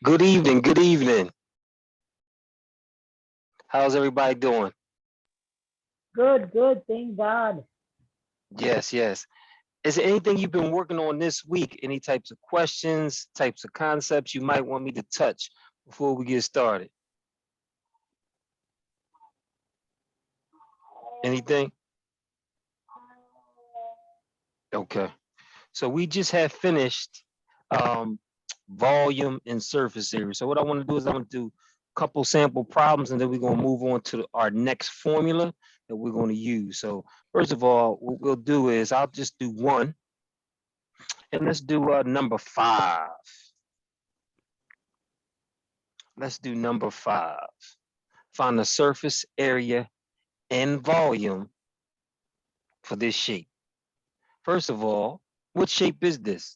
Good evening. Good evening. How's everybody doing? Good, good. Thank God. Yes, yes. Is there anything you've been working on this week? Any types of questions, types of concepts you might want me to touch before we get started? Anything? Okay. So we just have finished volume and surface area. So what I want to do is I'm going to do a couple sample problems and then we're going to move on to our next formula that we're going to use. So first of all, what we'll do is I'll just do one and let's do number 5. Let's do number 5. Find the surface area and volume for this shape. First of all, what shape is this?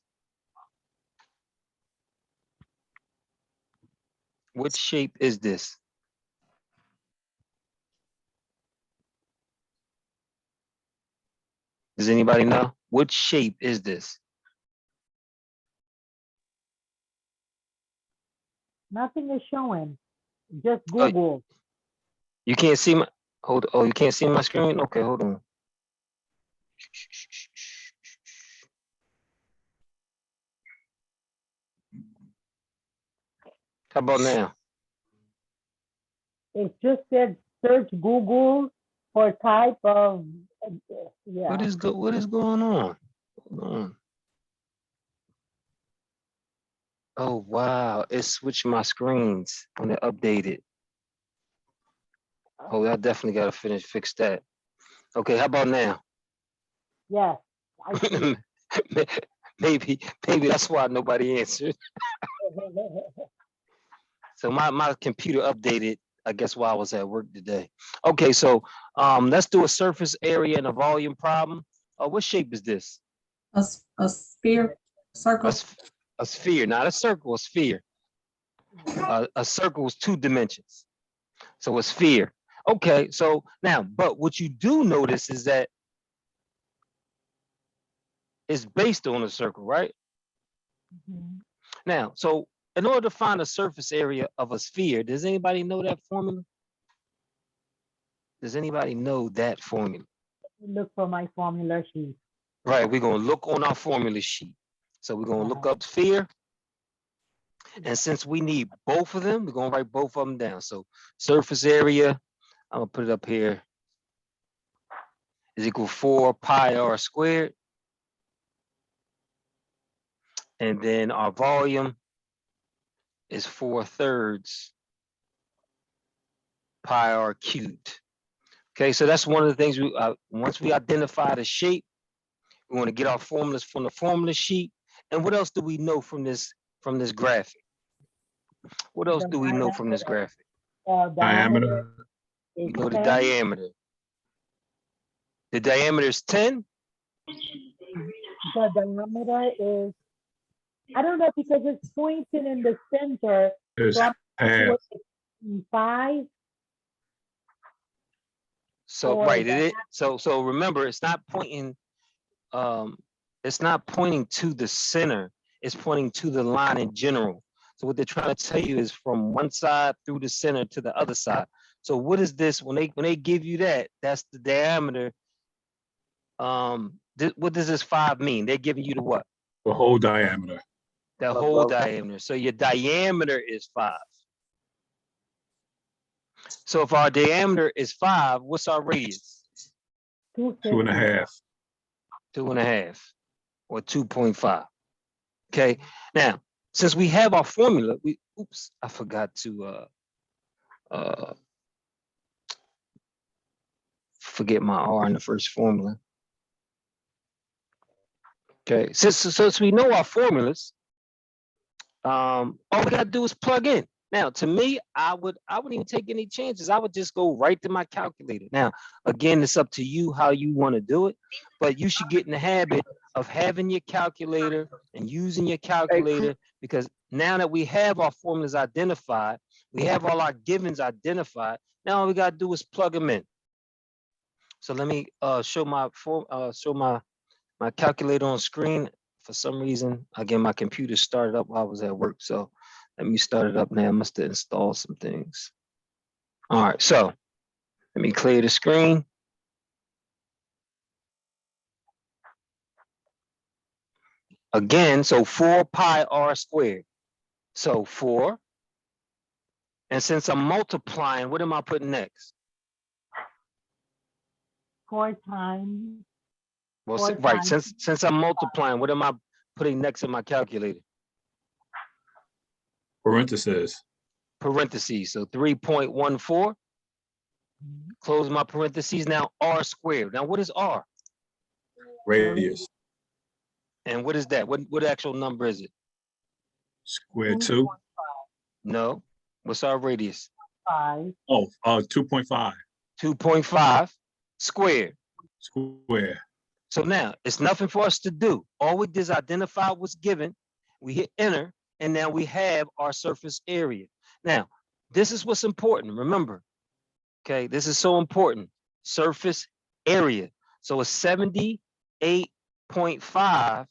What shape is this? Does anybody know? What shape is this? Nothing is showing. Just Oh, Google. you can't see my you can't see my screen? Okay, hold on. How about now? It just said search Google for type of, yeah. What is going on? Hold on. Oh wow, it switched my screens when it updated. Oh, I definitely gotta fix that. Okay, how about now? Yes. maybe that's why nobody answered. So my computer updated, I guess, while I was at work today. Okay, so let's do a surface area and a volume problem. What shape is this? A sphere, circle. A sphere, not a circle, a sphere. A circle is 2 dimensions. So a sphere. Okay, so now, but what you do notice is that it's based on a circle, right? Mhm. Now, so in order to find a surface area of a sphere, does anybody know that formula? Does anybody know that formula? Look for my formula sheet. Right, we're going to look on our formula sheet. So we're going to look up sphere. And since we need both of them, we're going to write both of them down. So surface area, I'm going to put it up here, is equal 4 pi r squared. And then our volume is 4/3 pi r cubed. Okay, so that's one of the things we once we identify the shape, we want to get our formulas from the formula sheet. And what else do we know from this graphic? What else do we know from this graphic? Diameter. We know the diameter. The diameter is 10. The diameter is, I don't know, because it's pointing in the center. It's So half. 5. So right, it is. So remember, it's not pointing to the center, it's pointing to the line in general. So what they're trying to tell you is from one side through the center to the other side. So what is this? When they give you that, that's the diameter. What does this 5 mean? They're giving you the what? The whole diameter. The whole diameter. So your diameter is 5. So if our diameter is 5, what's our radius? 2.5. 2.5 or 2.5. Okay. Now, since we have our formula, I forgot to forget my R in the first formula. Okay. Since we know our formulas, all we gotta do is plug in. Now, to me, I wouldn't even take any chances. I would just go right to my calculator. Now, again, it's up to you how you want to do it, but you should get in the habit of having your calculator and using your calculator, because now that we have our formulas identified, we have all our givens identified. Now all we gotta do is plug them in. So let me show my calculator on screen. For some reason, again, my computer started up while I was at work. So Let me start it up now. I must have installed some things. All right, so let me clear the screen. Again, so 4 pi r squared. So 4. And since I'm multiplying, what am I putting next? 4 times. Well, Four right, times. since I'm multiplying, what am I putting next in my calculator? Parentheses. Parentheses, so 3.14. Close my parentheses. Now r squared. Now what is r? Radius. And what is that? What actual number is it? Square 2. No. What's our radius? 5. Oh, 2.5. 2.5 squared. Square. So now it's nothing for us to do. All we did is identify what's given. We hit enter, and now we have our surface area. Now, this is what's important. Remember, okay, this is so important. Surface area. So it's 78.5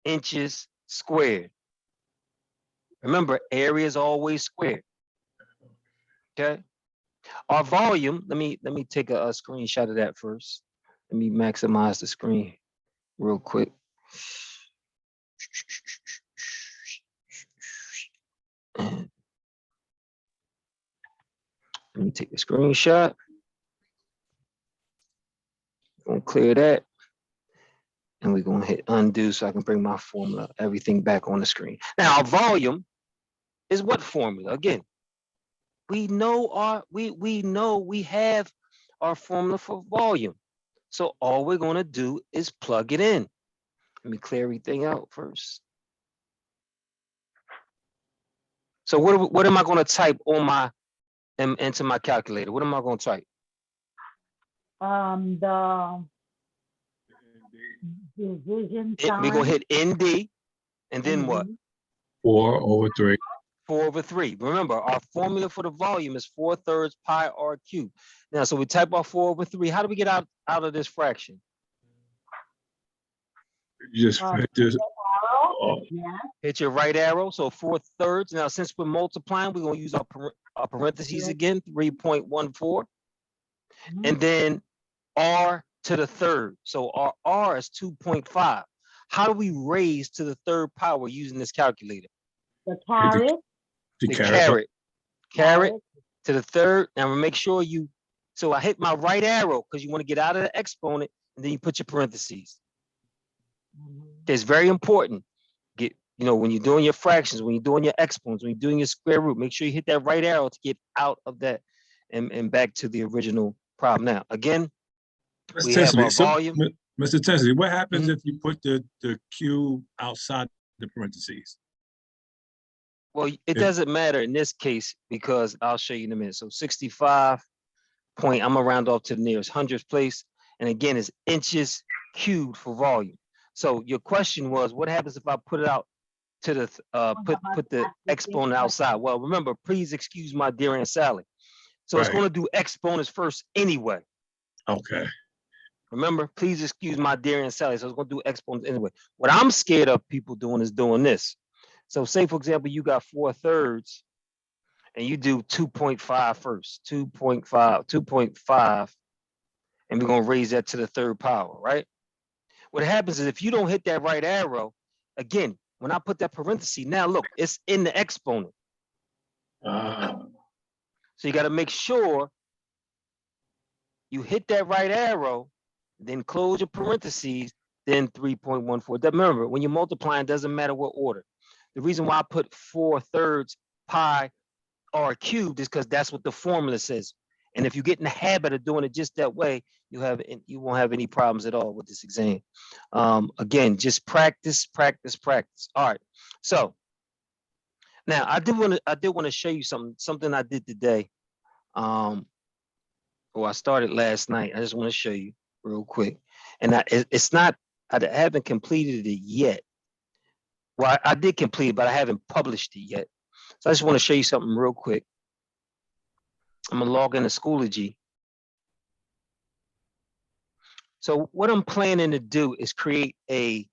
inches squared. Remember, area is always squared. Okay. Our volume, let me take a screenshot of that first. Let me maximize the screen real quick. Let me take a screenshot. Gonna clear that. And we're gonna hit undo so I can bring my formula, everything back on the screen. Now, our volume is what formula? Again, we know we have our formula for volume. So all we're gonna do is plug it in. Let me clear everything out first. So what am I gonna type on my into my calculator? What am I gonna type? The division sign. We're gonna hit ND, and then what? 4/3. 4/3. Remember, our formula for the volume is 4/3 pi r cubed. Now, so we type our 4/3. How do we get out of this fraction? You just hit this. Yeah. Hit your right arrow. So 4/3. Now, since we're multiplying, we're gonna use our parentheses again, 3.14, and then r to the third. So our r is 2.5. How do we raise to the third power using this calculator? The caret. The Caret to the third. Now make sure you, so I hit my right arrow because you want to get out of the exponent, and then you put your parentheses. It's very important. When you're doing your fractions, when you're doing your exponents, when you're doing your square root, make sure you hit that right arrow to get out of that and back to the original problem. Now, again, we have our volume. Mr. Tinsley, what happens if you put the cube outside the parentheses? Well, it doesn't matter in this case because I'll show you in a minute. So 65 point, I'm gonna round off to the nearest hundredths place. And again, it's inches cubed for volume. So your question was, what happens if I put it out to the, put the exponent outside? Well, remember, please excuse my dear Aunt Sally. So it's gonna do exponents first anyway. Okay. Remember, please excuse my dear Aunt Sally. So it's gonna do exponents anyway. What I'm scared of people doing is doing this. So say, for example, you got 4/3 and you do 2.5 first, 2.5, and we're gonna raise that to the third power, right? What happens is if you don't hit that right arrow, again, when I put that parenthesis, now look, it's in the exponent. So you gotta make sure you hit that right arrow, then close your parentheses, then 3.14. Remember, when you're multiplying, it doesn't matter what order. The reason why I put 4/3 pi r cubed is because that's what the formula says. And if you get in the habit of doing it just that way, you won't have any problems at all with this exam. Again, just practice. All right. So now I did want to show you something I did today. I started last night. I just want to show you real quick. And it's not, I haven't completed it yet. Well, I did complete it, but I haven't published it yet. So I just want to show you something real quick. I'm gonna log into Schoology. So what I'm planning to do is create a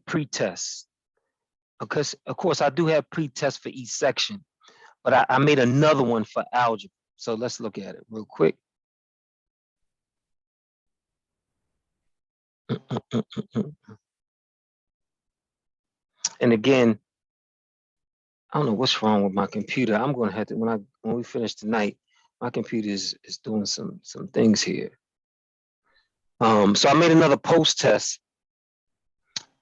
pretest. because of course I do have pre-tests for each section, but I made another one for algebra. So let's look at it real quick. And again, I don't know what's wrong with my computer. I'm going to have to, when we finish tonight, my computer is doing some things here. So I made another post test.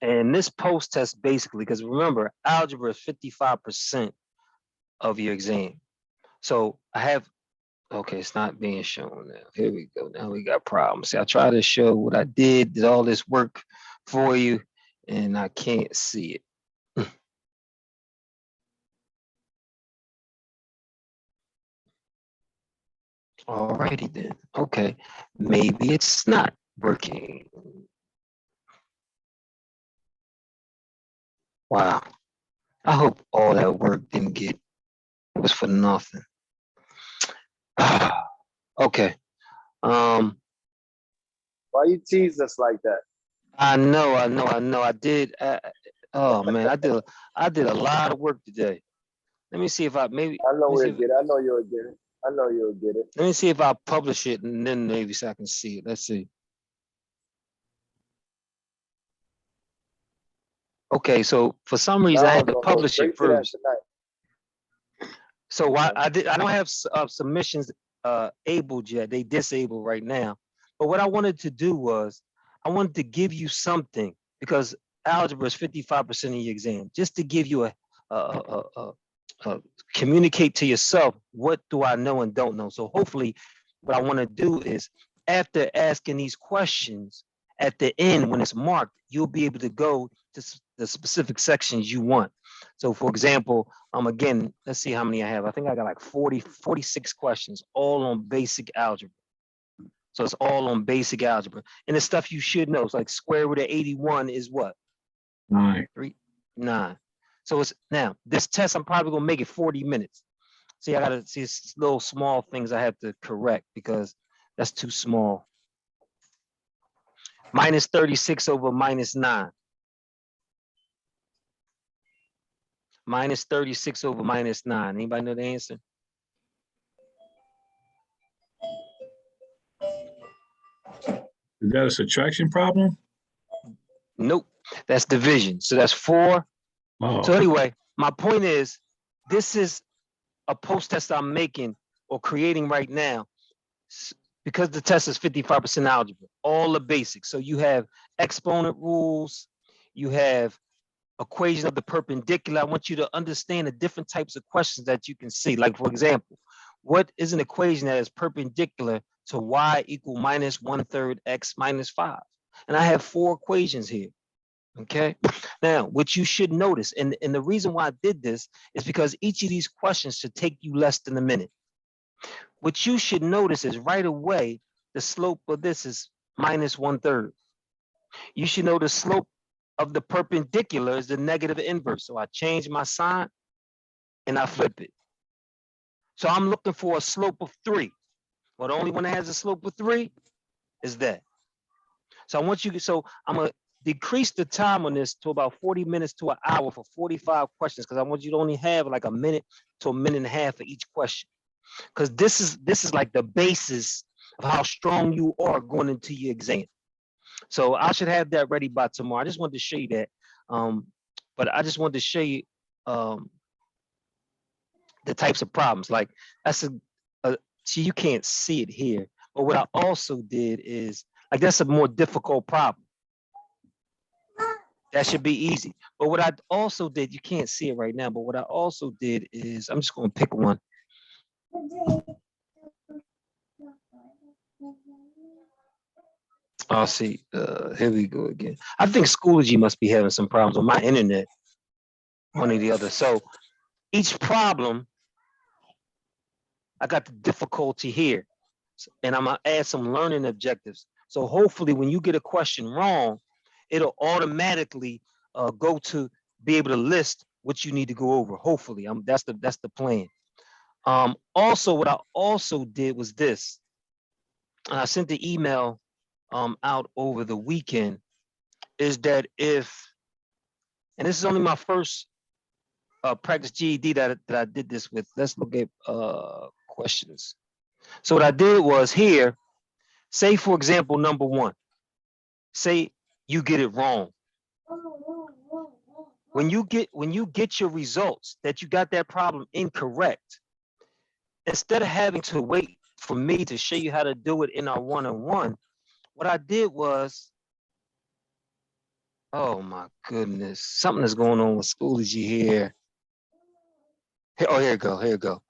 And this post test basically, because remember, algebra is 55% of your exam. So I have, okay, it's not being shown now. Here we go. Now we got problems. See, I try to show what I did all this work for you, and I can't see it. Alrighty then. Okay, maybe it's not working. Wow. I hope all that work didn't get, it was for nothing. Okay. Why you tease us like that? I know. I did. Oh man, I did a lot of work today. Let me see if I maybe. I know Let me see we'll if, get it. I know you'll get it. I know you'll get it. let me see if I publish it, and then maybe so I can see it. Let's see. Okay, so for some reason I had to I'll go publish straight it to that first. tonight. So I don't have submissions able yet. They disabled right now. But what I wanted to do was I wanted to give you something, because algebra is 55% of your exam, just to give you a communicate to yourself, what do I know and don't know. So hopefully what I want to do is, after asking these questions, at the end when it's marked, you'll be able to go to the specific sections you want. So for example, again, let's see how many I have. I think I got like 46 questions, all on basic algebra. So it's all on basic algebra. And the stuff you should know. It's like square root of 81 is what? 9. 9. So it's now this test, I'm probably gonna make it 40 minutes. See, I gotta see little small things I have to correct because that's too small. Minus 36 over minus 9. Minus 36 over minus 9. Anybody know the answer? Is that a subtraction problem? Nope. That's division. So that's 4. Oh, So anyway, my point is, this is a post test I'm making or creating right now, because the test is 55% algebra, all the basics. So you have exponent rules, you have equation of the perpendicular. I want you to understand the different types of questions that you can see. Like for example, what is an equation that is perpendicular to y equal minus 1/3 x minus 5? And I have 4 equations here. Okay, now what you should notice, and the reason why I did this is because each of these questions should take you less than a minute. What you should notice is right away, the slope of this is minus 1/3. You should know the slope of the perpendicular is the negative inverse. So I change my sign and I flip it. So I'm looking for a slope of 3. Well, the only one that has a slope of 3 is that. So I want you to, so I'm gonna decrease the time on this to about 40 minutes to an hour for 45 questions, because I want you to only have like a minute to a minute and a half for each question. Because this is like the basis of how strong you are going into your exam. So I should have that ready by tomorrow. I just wanted to show you that. But I just wanted to show you the types of problems. Like that's see, you can't see it here. But what I also did is, like, that's a more difficult problem. That should be easy. But what I also did, you can't see it right now, but what I also did is, I'm just going to pick one. I'll see. Here we go again. I think Schoology must be having some problems with my internet, one or the other. So each problem, I got the difficulty here, and I'm gonna add some learning objectives. So hopefully when you get a question wrong, it'll automatically go to be able to list what you need to go over. Hopefully, that's the plan. Also, what I also did was this. I sent the email out over the weekend, is that if, and this is only my first practice GED that I did this with. Let's look at questions. So what I did was here, say for example, number 1, say you get it wrong. When you get your results that you got that problem incorrect, instead of having to wait for me to show you how to do it in our one-on-one, what I did was, oh my goodness, something is going on with Schoology here. Oh, here you go.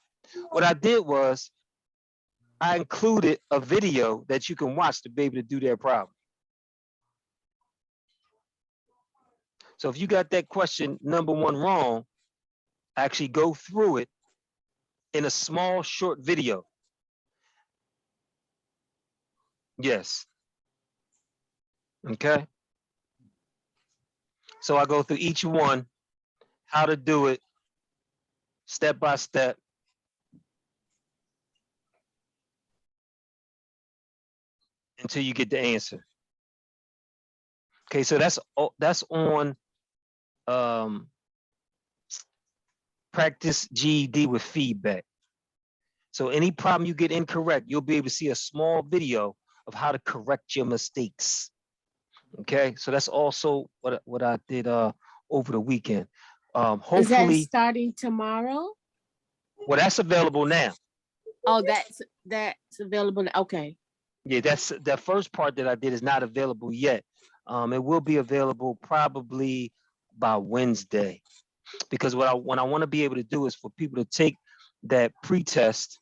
What I did was I included a video that you can watch to be able to do that problem. So if you got that question number 1 wrong, actually go through it in a small short video. Yes. Okay. So I go through each one, how to do it step by step. Until you get the answer. Okay, so that's on practice GED with feedback. So any problem you get incorrect, you'll be able to see a small video of how to correct your mistakes. Okay, so that's also what I did over the weekend. Hopefully, is that starting tomorrow? Well, that's available now. Oh, that's available. Okay. Yeah, that's the first part that I did is not available yet. It will be available probably by Wednesday, because what I want to be able to do is for people to take that pre-test,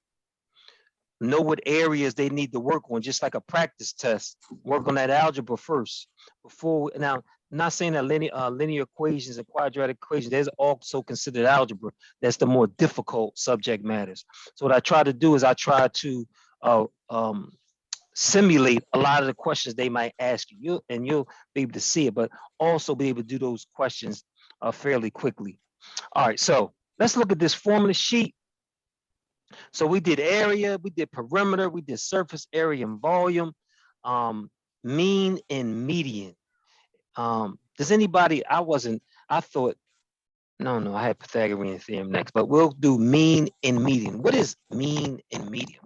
know what areas they need to work on, just like a practice test. Work on that algebra first before. Now, I'm not saying that linear equations and quadratic equations, there's also considered algebra. That's the more difficult subject matters. So what I try to do is I try to simulate a lot of the questions they might ask you, and you'll be able to see it, but also be able to do those questions fairly quickly. All right, so let's look at this formula sheet. So we did area, we did perimeter, we did surface area and volume, mean and median. Does anybody, I thought, no, I had Pythagorean theorem next, but we'll do mean and median. What is mean and median?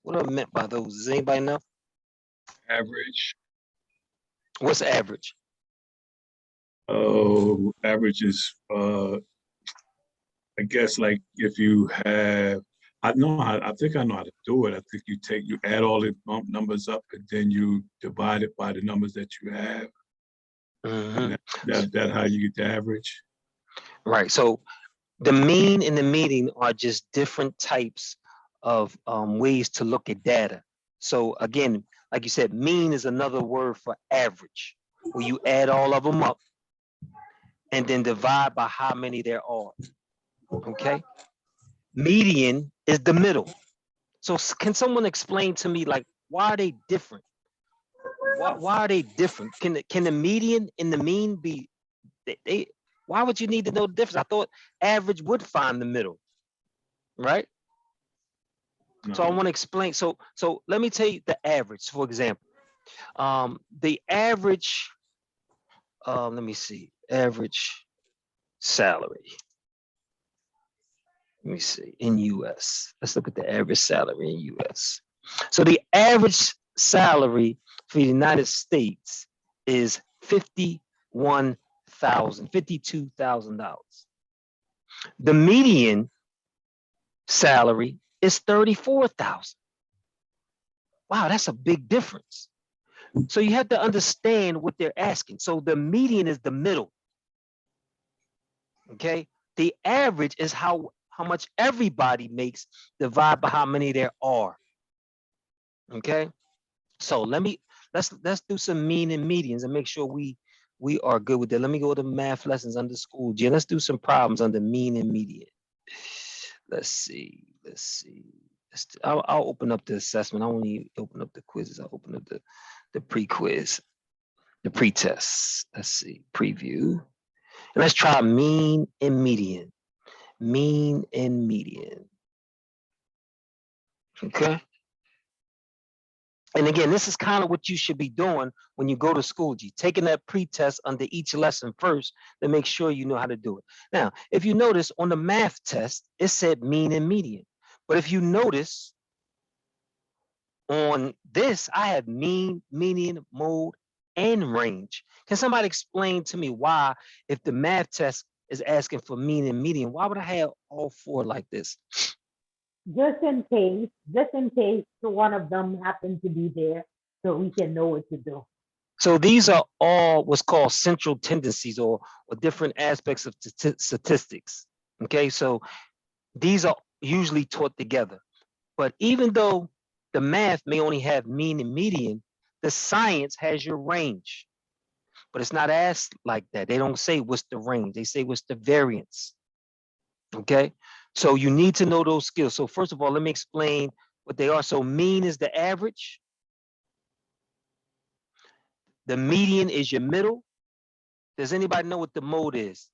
What are meant by those? Does anybody know? Average. What's average? Oh, average is, I guess, like if you have, I think I know how to do it. I think you add all the numbers up and then you divide it by the numbers that you have. Mhm. That's how you get the average. Right. So the mean and the median are just different types of ways to look at data. So again, like you said, mean is another word for average, where you add all of them up and then divide by how many there are. Okay. Median is the middle. So can someone explain to me, like, why are they different? Why are they different? Can the median and the mean be, why would you need to know the difference? I thought average would find the middle, right? No. So I want to explain. So let me tell you the average, for example. The average, let me see, average salary. Let me see, in US. Let's look at the average salary in US. So the average salary for the United States is $52,000. The median salary is $34,000. Wow, that's a big difference. So you have to understand what they're asking. So the median is the middle. Okay. The average is how much everybody makes divided by how many there are. Okay. So let's do some mean and medians and make sure we are good with that. Let me go to math lessons under Schoology. Let's do some problems under mean and median. Let's see. I'll open up the assessment. I won't even open up the quizzes. I'll open up the pre-quiz, the pre-test. Let's see, preview. And let's try mean and median. Mean and median. Okay. And again, this is kind of what you should be doing when you go to school, G, taking that pre-test under each lesson first to make sure you know how to do it. Now, if you notice on the math test, it said mean and median. But if you notice on this, I have mean, median, mode, and range. Can somebody explain to me why, if the math test is asking for mean and median, why would I have all four like this? Just in case one of them happened to be there, so we can know what to do. So these are all what's called central tendencies or different aspects of statistics. Okay, so these are usually taught together. But even though the math may only have mean and median, the science has your range. But it's not asked like that. They don't say what's the range. They say what's the variance. Okay, so you need to know those skills. So first of all, let me explain what they are. So mean is the average. The median is your middle. Does anybody know what the mode is?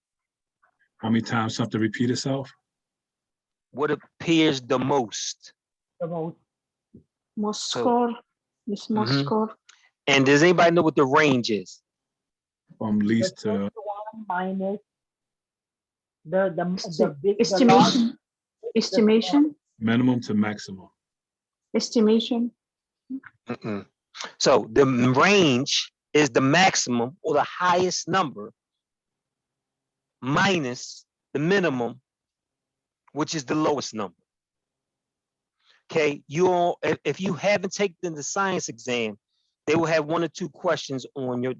How many times something repeat itself? What appears the most? The most. Most So- score. This most Mhm. score. And does anybody know what the range is? From The least first to, one minus the big, the large, Estimation. Estimation. minimum to maximum. Estimation. Mm-mm. So the range is the maximum or the highest number minus the minimum, which is the lowest number. Okay, if you haven't taken the science exam, they will have 1 or 2 questions on your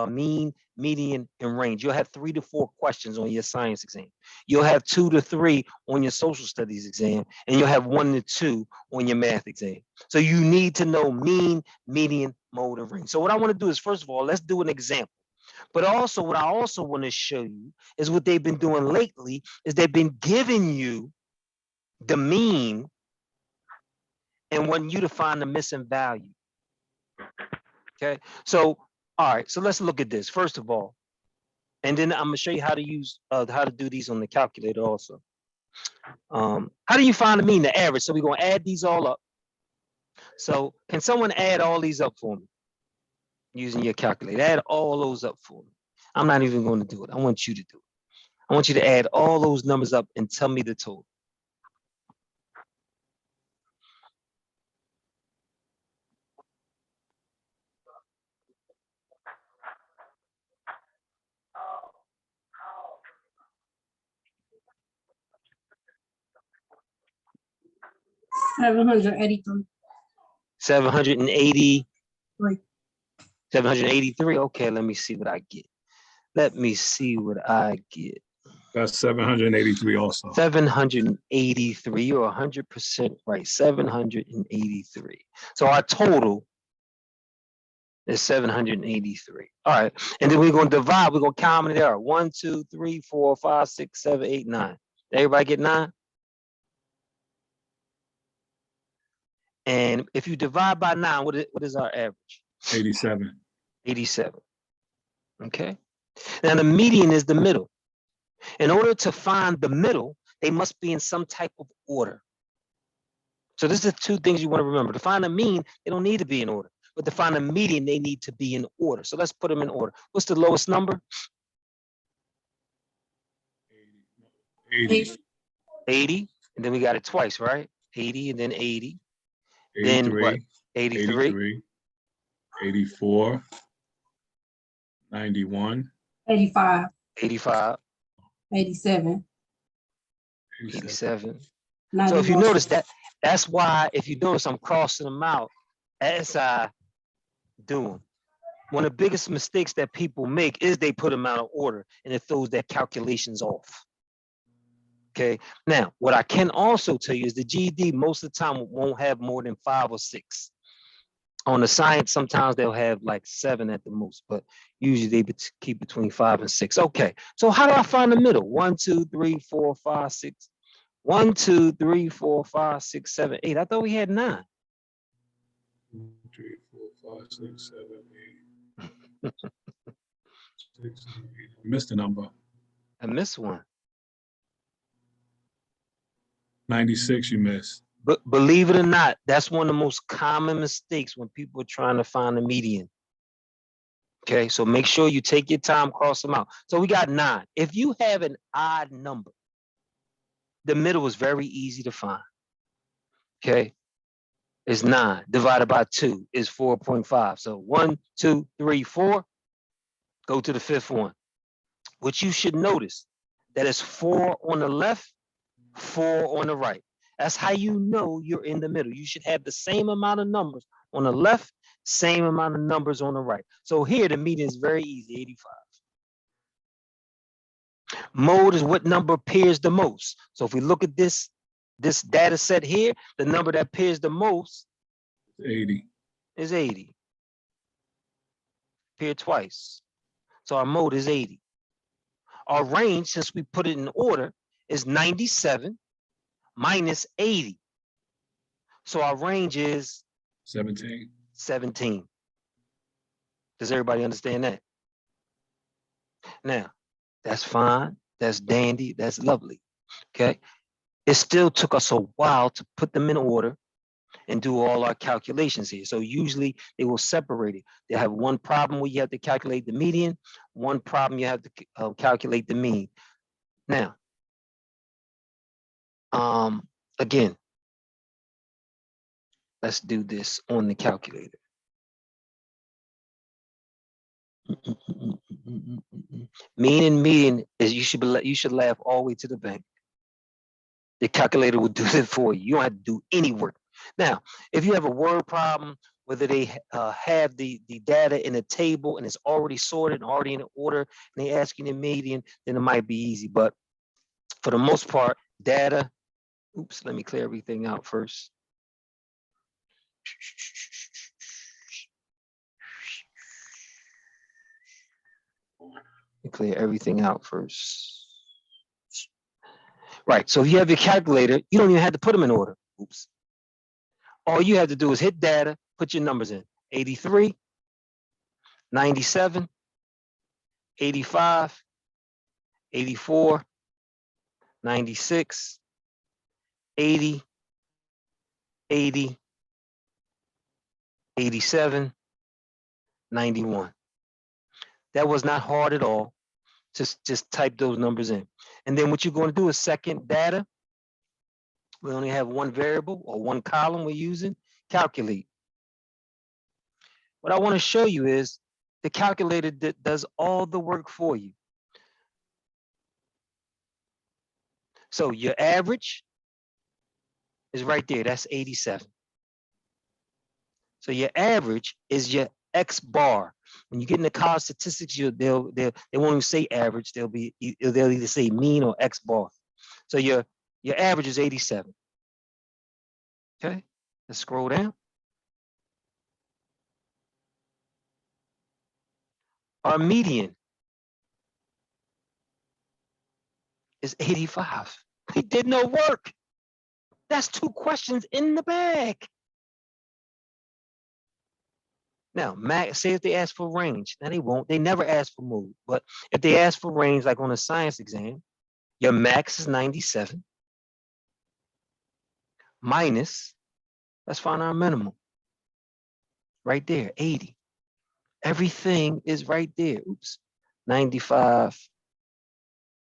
mean, median, and range. You'll have 3 to 4 questions on your science exam. You'll have 2 to 3 on your social studies exam, and you'll have 1 to 2 on your math exam. So you need to know mean, median, mode, and range. So what I want to do is, first of all, let's do an example. But also, what I also want to show you is what they've been doing lately is they've been giving you the mean and want you to find the missing value. Okay, so all right, so let's look at this first of all, and then I'm gonna show you how to use how to do these on the calculator also. How do you find the mean, the average? So we're gonna add these all up. So can someone add all these up for me using your calculator? Add all those up for me. I'm not even going to do it. I want you to do it. I want you to add all those numbers up and tell me the total. $783. 780. Right. 783. Okay, let me see what I get. Let me see what I get. That's 783 also. 783. You're 100% right. 783. So our total is 783. All right. And then we're going to divide. We're going to count how many there are. 1, 2, 3, 4, 5, 6, 7, 8, 9. Everybody get 9? And if you divide by 9, what is our average? 87. 87. Okay. Now the median is the middle. In order to find the middle, they must be in some type of order. So this is 2 things you want to remember. To find a mean, they don't need to be in order. But to find a median, they need to be in order. So let's put them in order. What's the lowest number? 80. 80. And then we got it twice, right? 80 and then 80. Then what? 83. 83. 84. 91. 85, 85. 87, 87. 91. So if you notice that's why, if you notice, I'm crossing them out as I do them. One of the biggest mistakes that people make is they put them out of order and it throws their calculations off. Okay. Now, what I can also tell you is the GED most of the time won't have more than 5 or 6. On the science, sometimes they'll have like 7 at the most, but usually they keep between 5 and 6. Okay. So how do I find the middle? 1, 2, 3, 4, 5, 6. 1, 2, 3, 4, 5, 6, 7, 8. I thought we had 9. 1, 2, 3, 4, 5, 6, 7, 8. 6, 7, 8. I missed a number. I missed one. 96 you missed. But believe it or not, that's one of the most common mistakes when people are trying to find a median. Okay, so make sure you take your time, cross them out. So we got 9. If you have an odd number, the middle is very easy to find. Okay, it's 9 divided by 2 is 4.5. So 1, 2, 3, 4. Go to the 5th one. What you should notice that is 4 on the left, 4 on the right. That's how you know you're in the middle. You should have the same amount of numbers on the left, same amount of numbers on the right. So here the median is very easy, 85. Mode is what number appears the most. So if we look at this data set here, the number that appears the most 80. is 80. Appear twice. So our mode is 80. Our range, since we put it in order, is 97 minus 80. So our range is 17. 17. Does everybody understand that? Now, that's fine. That's dandy. That's lovely. Okay. It still took us a while to put them in order and do all our calculations here. So usually they will separate it. They have one problem where you have to calculate the median, one problem you have to calculate the mean. Now, again, let's do this on the calculator. Mean and median is you should laugh all the way to the bank. The calculator will do it for you. You don't have to do any work. Now, if you have a word problem, whether they have the data in a table and it's already sorted and already in order, and they ask you the median, then it might be easy. But for the most part, data, oops, let me clear everything out first. Clear everything out first. Right, so if you have your calculator, you don't even have to put them in order. Oops. All you have to do is hit data, put your numbers in. 83, 97, 85, 84, 96, 80, 80, 87, 91. That was not hard at all. Just type those numbers in. And then what you're going to do is second data. We only have one variable or one column we're using, calculate. What I want to show you is the calculator that does all the work for you. So your average is right there. That's 87. So your average is your X bar. When you get into college statistics, they won't even say average. They'll either say mean or X bar. So your average is 87. Okay, let's scroll down. Our median is 85. We did no work. That's 2 questions in the bag. Now, say if they ask for range. Now they won't. They never ask for mode. But if they ask for range, like on a science exam, your max is 97 minus, let's find our minimum. Right there, 80. Everything is right there. Oops, 95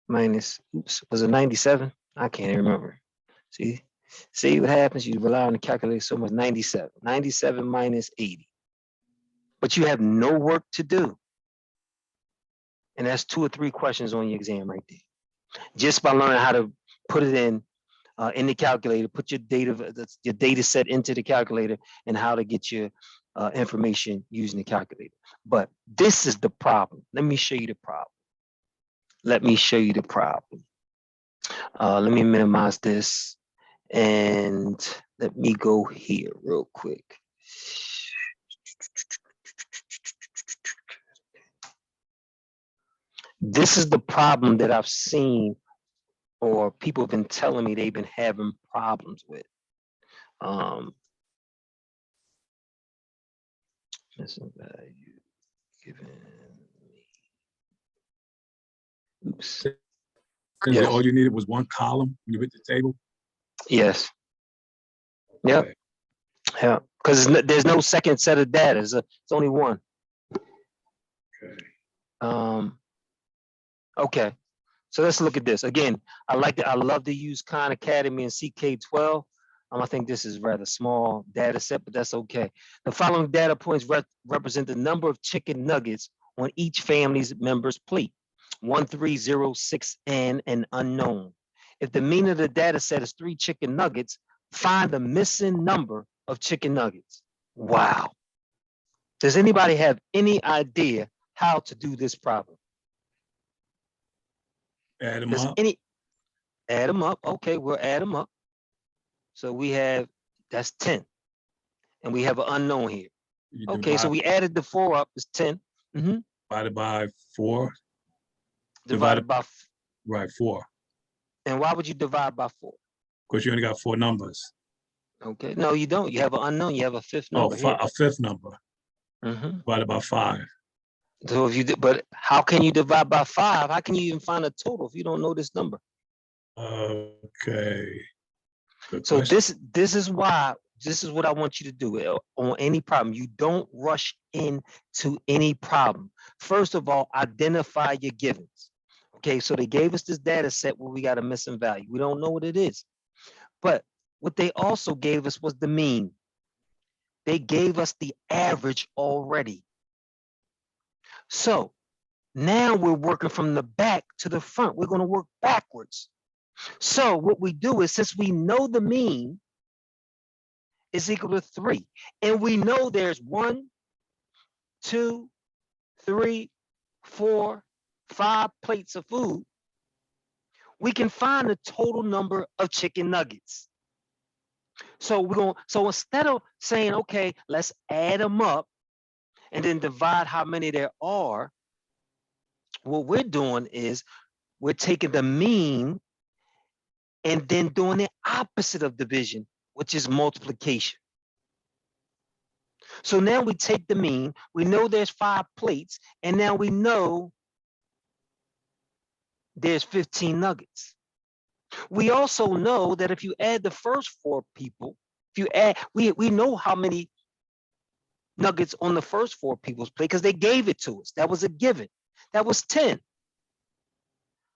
minus, oops, was it 97? I can't remember. See what happens? You rely on the calculator so much. 97. 97 minus 80. But you have no work to do. And that's 2 or 3 questions on your exam right there. Just by learning how to put it in the calculator, put your data set into the calculator, and how to get your information using the calculator. But this is the problem. Let me show you the problem. Let me show you the problem. Let me minimize this. And let me go here real quick. This is the problem that I've seen, or people have been telling me they've been having problems with. Missing value given me. Oops. Yes. All you needed was one column when you hit the table. Yes. Yep. Okay. Yeah, because there's no second set of data. It's only one. Okay. Okay. So let's look at this again. I love to use Khan Academy and CK12. I think this is rather small data set, but that's okay. The following data points represent the number of chicken nuggets on each family's member's plate. 1306N and unknown. If the mean of the data set is 3 chicken nuggets, find the missing number of chicken nuggets. Wow. Does anybody have any idea how to do this problem? Add them Does up. add them up? Okay, we'll add them up. So we have, that's 10. And we have an unknown here. You Okay, so we added the 4 up, it's 10. divided by 4. Divided by, Right, 4. and why would you divide by 4? Because you only got 4 numbers. Okay, no, you don't. You have an unknown. You have a 5th Oh, number here. a 5th number Mhm. divided by 5. So if you, but how can you divide by 5? How can you even find a total if you don't know this number? Okay. Good So question. this is why, this is what I want you to do on any problem. You don't rush into any problem. First of all, identify your givens. Okay, so they gave us this data set where we got a missing value. We don't know what it is. But what they also gave us was the mean. They gave us the average already. So now we're working from the back to the front. We're going to work backwards. So what we do is, since we know the mean is equal to 3, and we know there's 1, 2, 3, 4, 5 plates of food, we can find the total number of chicken nuggets. So so instead of saying, okay, let's add them up and then divide how many there are, what we're doing is we're taking the mean and then doing the opposite of division, which is multiplication. So now we take the mean, we know there's 5 plates, and now we know there's 15 nuggets. We also know that if you add the first 4 people, if you add, we know how many nuggets on the first 4 people's plate because they gave it to us. That was a given. That was 10.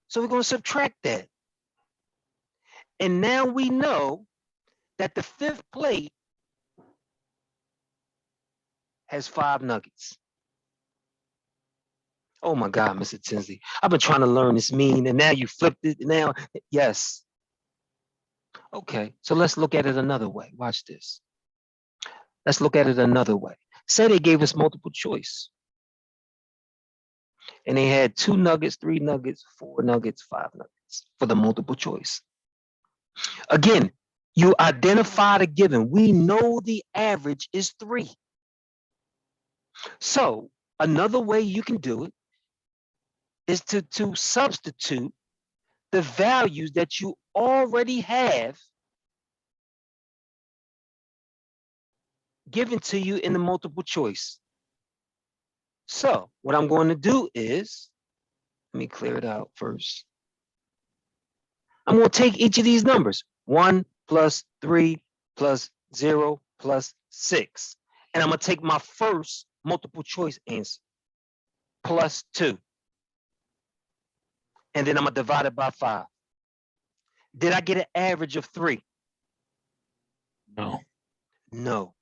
So we're going to subtract that. And now we know that the 5th plate has 5 nuggets. Oh my God, Mr. Tinsley, I've been trying to learn this mean, and now you flipped it. Now, yes. Okay, so let's look at it another way. Watch this. Let's look at it another way. Say they gave us multiple choice. And they had 2 nuggets, 3 nuggets, 4 nuggets, 5 nuggets for the multiple choice. Again, you identify the given. We know the average is 3. So another way you can do it is to substitute the values that you already have given to you in the multiple choice. So what I'm going to do is, let me clear it out first. I'm going to take each of these numbers, 1 plus 3 plus 0 plus 6. And I'm going to take my first multiple choice answer, plus 2. And then I'm going to divide it by 5. Did I get an average of 3? No. No.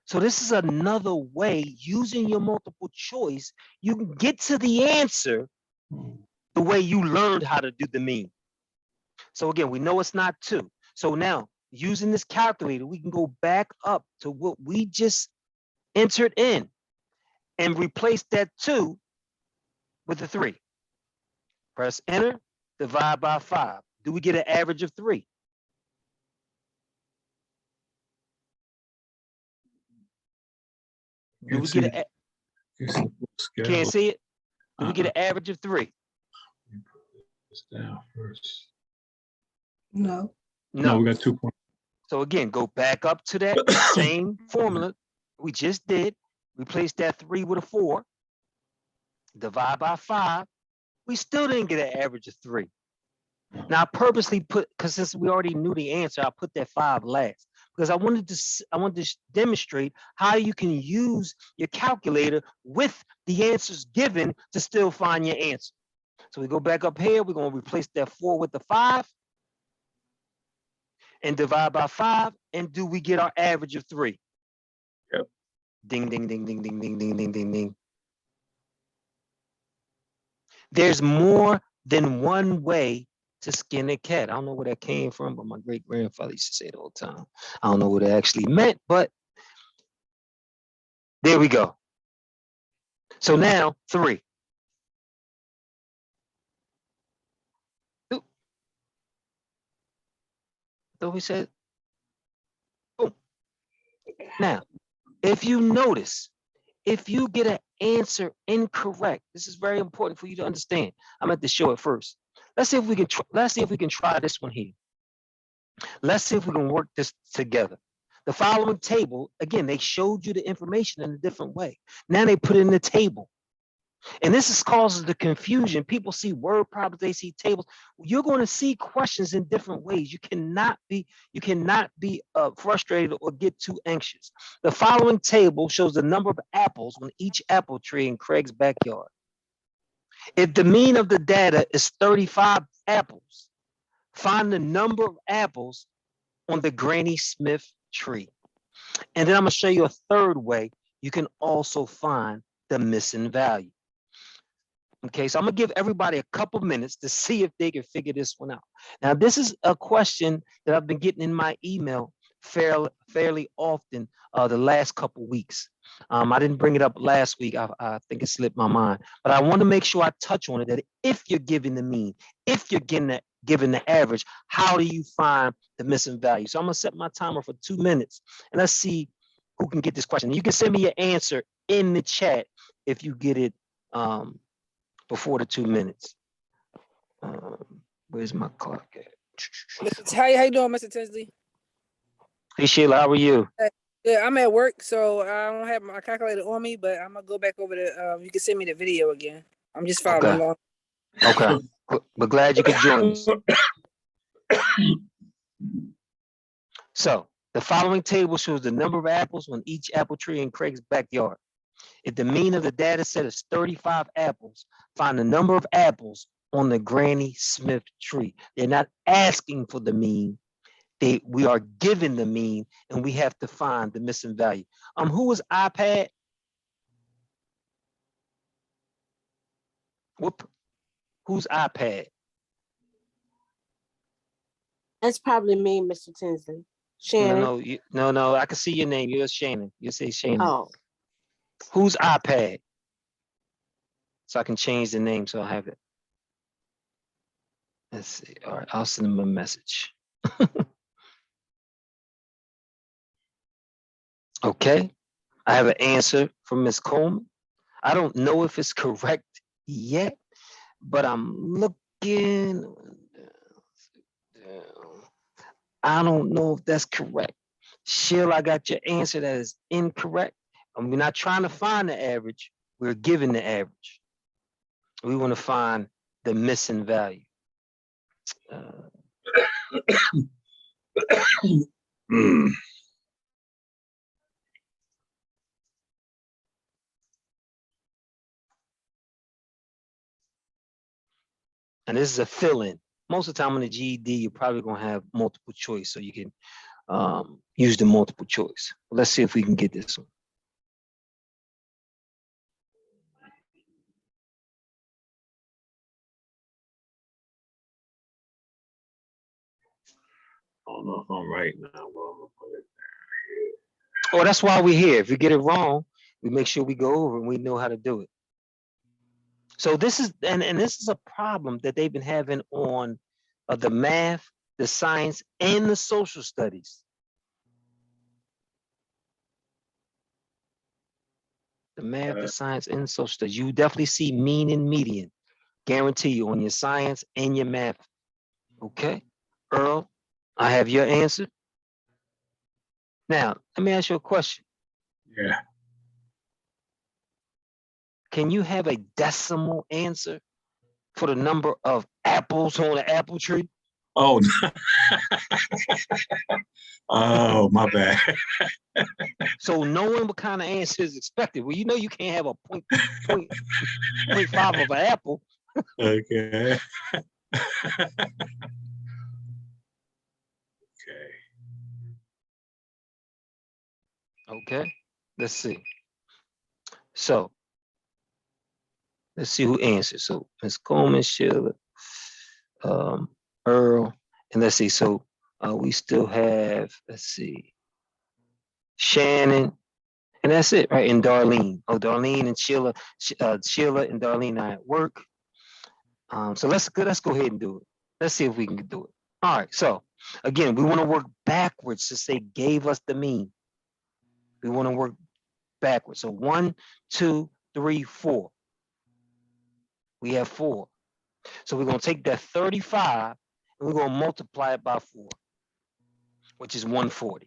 So this is another way, using your multiple choice, you can get to the answer the way you learned how to do the mean. So again, we know it's not 2. So now, using this calculator, we can go back up to what we just entered in and replace that 2 with a 3. Press enter, divide by 5. Do we get an average of 3? Do we get an, can't see it? Do we get an average of 3? This down first. No. No, we got 2 points. So again, go back up to that same formula we just did. Replace that 3 with a 4. Divide by 5. We still didn't get an average of 3. Now I purposely put, because since we already knew the answer, I put that 5 last. because I wanted to demonstrate how you can use your calculator with the answers given to still find your answer. So we go back up here, we're going to replace that 4 with the 5 and divide by 5. And do we get our average of 3? Yep. Ding, ding, ding, ding, ding, ding, ding, ding, ding, ding. There's more than one way to skin a cat. I don't know where that came from, but my great grandfather used to say it all the time. I don't know what it actually meant, but there we go. So now 3. So we said, boom. Now, if you notice, if you get an answer incorrect, this is very important for you to understand. I'm at to show it first. Let's see if we can try this one here. Let's see if we can work this together. The following table, again, they showed you the information in a different way. Now they put it in the table. And this causes the confusion. People see word problems, they see tables. You're going to see questions in different ways. You cannot be frustrated or get too anxious. The following table shows the number of apples on each apple tree in Craig's backyard. If the mean of the data is 35 apples, find the number of apples on the Granny Smith tree. And then I'm going to show you a third way you can also find the missing value. Okay, so I'm gonna give everybody a couple minutes to see if they can figure this one out. Now, this is a question that I've been getting in my email fairly often the last couple weeks. I didn't bring it up last week. I think it slipped my mind, but I want to make sure I touch on it. That if you're given the mean, if you're given the average, how do you find the missing value? So I'm gonna set my timer for 2 minutes, and let's see who can get this question. You can send me your answer in the chat if you get it. Before the 2 minutes. Where's my clock at? How you doing, Mr. Tinsley? Hey Sheila, how are you? Yeah, I'm at work, so I don't have my calculator on me, but I'm gonna go back over the. You can send me the video again. I'm just following along. Okay, but glad you could join us. So the following table shows the number of apples on each apple tree in Craig's backyard. If the mean of the data set is 35 apples, find the number of apples on the Granny Smith tree. They're not asking for the mean. We are given the mean, and we have to find the missing value. Who was iPad? Whoop. Who's iPad? That's probably me, Mr. Tinsley. Shannon. No, I can see your name. You're Shannon. You say Shannon. Oh. Who's iPad? So I can change the name so I have it. Let's see. All right, I'll send them a message. Okay, I have an answer from Ms. Coleman. I don't know if it's correct yet, but I'm looking. I don't know if that's correct. Sheila, I got your answer that is incorrect. And we're not trying to find the average. We're given the average. We want to find the missing value. And this is a fill-in. Most of the time on the GED, you're probably going to have multiple choice, so you can use the multiple choice. Let's see if we can get this one. I don't know if I'm right now. Well, I'm gonna put it Oh, that's why we're here. If we get it wrong, we make sure we go over and we know how to do it. So this is, and this is a problem that they've been having on the math, the science, and the social studies. The math, the science, and social studies. You definitely see mean and median. Guarantee you on your science and your math. Okay, Earl, I have your answer. Now, let me ask you a question. Yeah. Can you have a decimal answer for the number of apples on an apple tree? Oh, oh, my bad. So knowing what kind of answer is expected. Well, you know you can't have a point 0.5 of an apple. Okay. Okay, let's see. So let's see who answered. So Ms. Coleman, Sheila, Earl, and let's see. So we still have, let's see, Shannon, and that's it, right? And Darlene. Oh, Darlene and Sheila, Sheila and Darlene are at work. So let's go ahead and do it. Let's see if we can do it. All right. So again, we want to work backwards to say gave us the mean. We want to work backwards. So 1, 2, 3, 4. We have 4. So we're going to take that 35 and we're going to multiply it by 4, which is 140.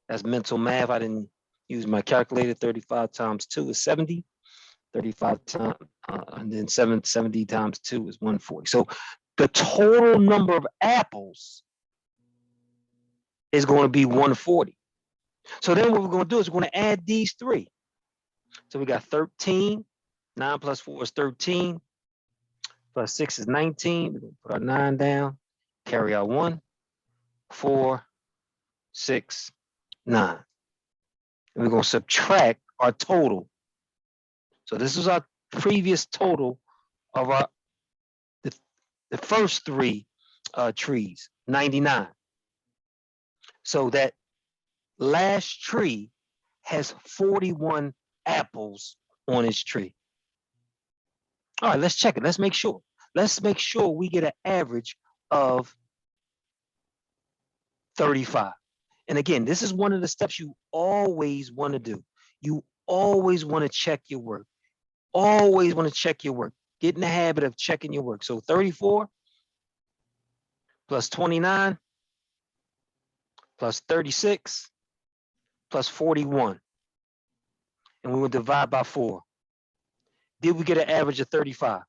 That's mental math. I didn't use my calculator. 35 times 2 is 70. 35 times, and then 70 times 2 is 140. So the total number of apples is going to be 140. So then what we're going to do is we're going to add these 3. So we got 13. 9 plus 4 is 13. Plus 6 is 19. We're going to put our 9 down. Carry out 1, 4, 6, 9. And we're going to subtract our total. So this is our previous total of our the first 3 trees, 99. So that last tree has 41 apples on its tree. All right, let's check it. Let's make sure. Let's make sure we get an average of 35. And again, this is one of the steps you always want to do. You always want to check your work. Always want to check your work. Get in the habit of checking your work. So 34 plus 29 plus 36 plus 41. And we will divide by 4. Did we get an average of 35?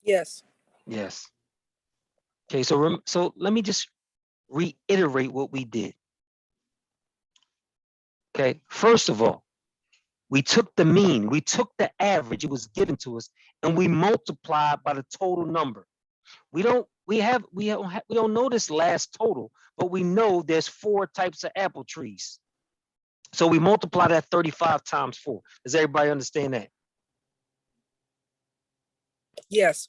Yes. Yes. Okay, so let me just reiterate what we did. Okay, first of all, we took the mean, we took the average, it was given to us, and we multiplied by the total number. We don't know this last total, but we know there's 4 types of apple trees. So we multiply that 35 times 4. Does everybody understand that? Yes.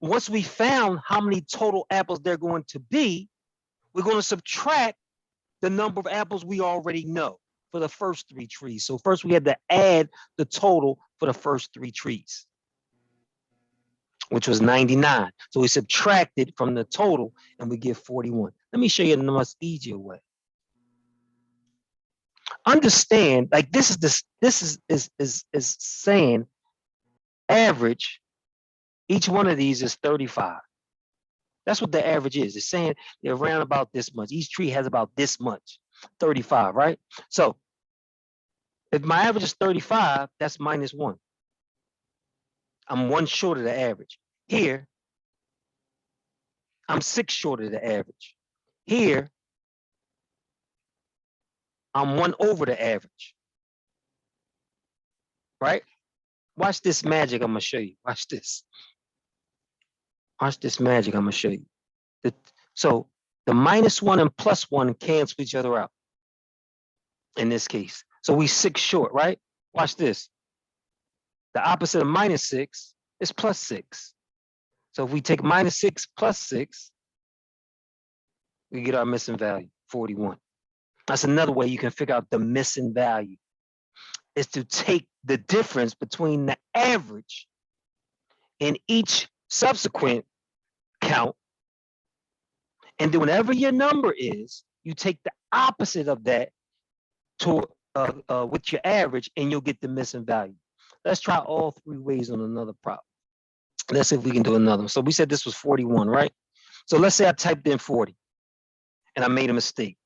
Once we found how many total apples they're going to be, we're going to subtract the number of apples we already know for the first 3 trees. So first we had to add the total for the first 3 trees, which was 99. So we subtracted from the total and we get 41. Let me show you a much easier way. Understand, like this is saying average, each one of these is 35. That's what the average is. It's saying they're around about this much. Each tree has about this much, 35, right? So if my average is 35, that's minus 1. I'm 1 short of the average. Here, I'm 6 short of the average. Here, I'm 1 over the average. Right? Watch this magic I'm going to show you. Watch this. Watch this magic I'm going to show you. So the minus 1 and plus 1 cancel each other out in this case. So we 6 short, right? Watch this. The opposite of minus 6 is plus 6. So if we take minus 6 plus 6, we get our missing value, 41. That's another way you can figure out the missing value, is to take the difference between the average and each subsequent count. And then whenever your number is, you take the opposite of that to with your average and you'll get the missing value. Let's try all 3 ways on another problem. Let's see if we can do another one. So we said this was 41, right? So let's say I typed in 40 and I made a mistake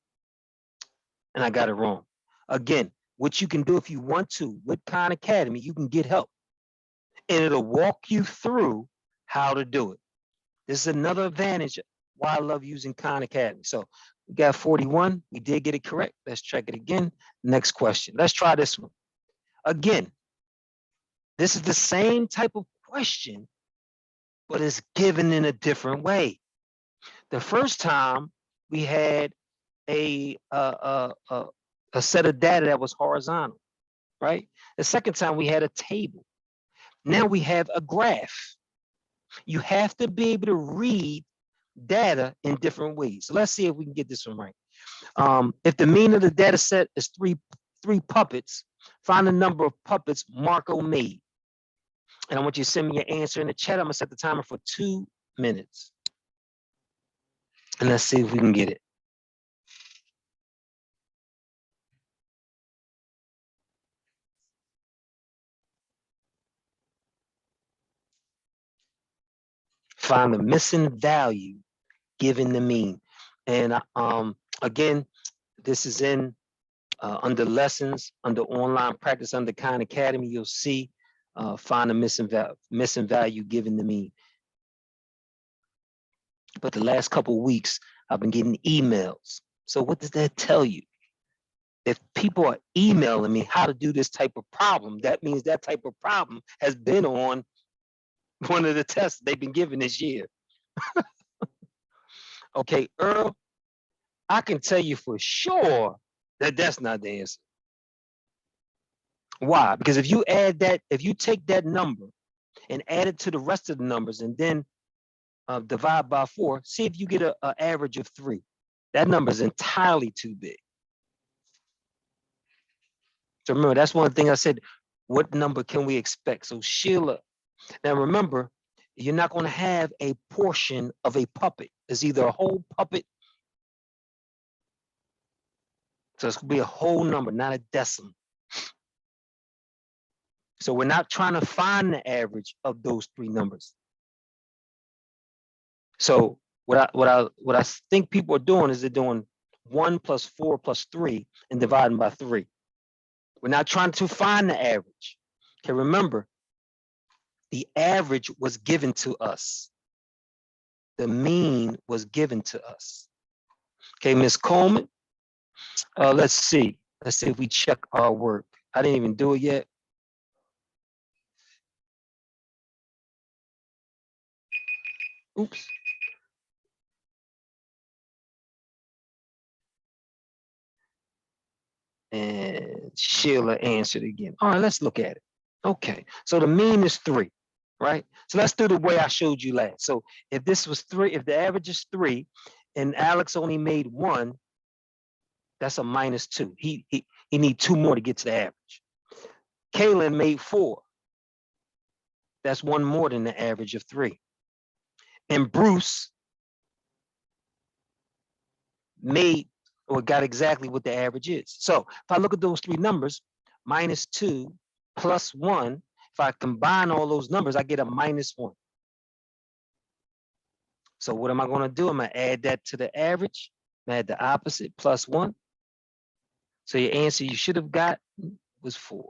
and I got it wrong. Again, what you can do if you want to with Khan Academy, you can get help and it'll walk you through how to do it. This is another advantage why I love using Khan Academy. So we got 41. We did get it correct. Let's check it again. Next question. Let's try this one. Again, this is the same type of question, but it's given in a different way. The first time we had a set of data that was horizontal, right? The second time we had a table. Now we have a graph. You have to be able to read data in different ways. So let's see if we can get this one right. If the mean of the data set is three puppets, find the number of puppets Marco made. And I want you to send me your answer in the chat. I'm gonna set the timer for 2 minutes. And let's see if we can get it. Find the missing value given the mean. And again, this is in under lessons, under online practice, under Khan Academy. You'll see find the missing value given the mean. But the last couple of weeks, I've been getting emails. So what does that tell you? If people are emailing me how to do this type of problem, that means that type of problem has been on one of the tests they've been given this year. Okay, Earl, I can tell you for sure that that's not the answer. Why? Because if you add that, if you take that number and add it to the rest of the numbers and then divide by 4, see if you get an average of 3. That number is entirely too big. So remember, that's one thing I said, what number can we expect? So Sheila, now remember, you're not going to have a portion of a puppet. It's either a whole puppet. So it's going to be a whole number, not a decimal. So we're not trying to find the average of those 3 numbers. So what I think people are doing is they're doing 1 plus 4 plus 3 and dividing by 3. We're not trying to find the average. Okay, remember, the average was given to us. The mean was given to us. Okay, Ms. Coleman, let's see. Let's see if we check our work. I didn't even do it yet. Oops. And Sheila answered again. All right, let's look at it. Okay, so the mean is 3, right? So let's do the way I showed you last. So if this was 3, if the average is 3 and Alex only made 1, that's a minus 2. He need 2 more to get to the average. Kaylin made 4. That's 1 more than the average of 3. And Bruce made or got exactly what the average is. So if I look at those 3 numbers, minus 2 plus 1, if I combine all those numbers, I get a minus 1. So what am I going to do? I'm going to add that to the average, add the opposite, plus 1. So your answer you should have got was 4.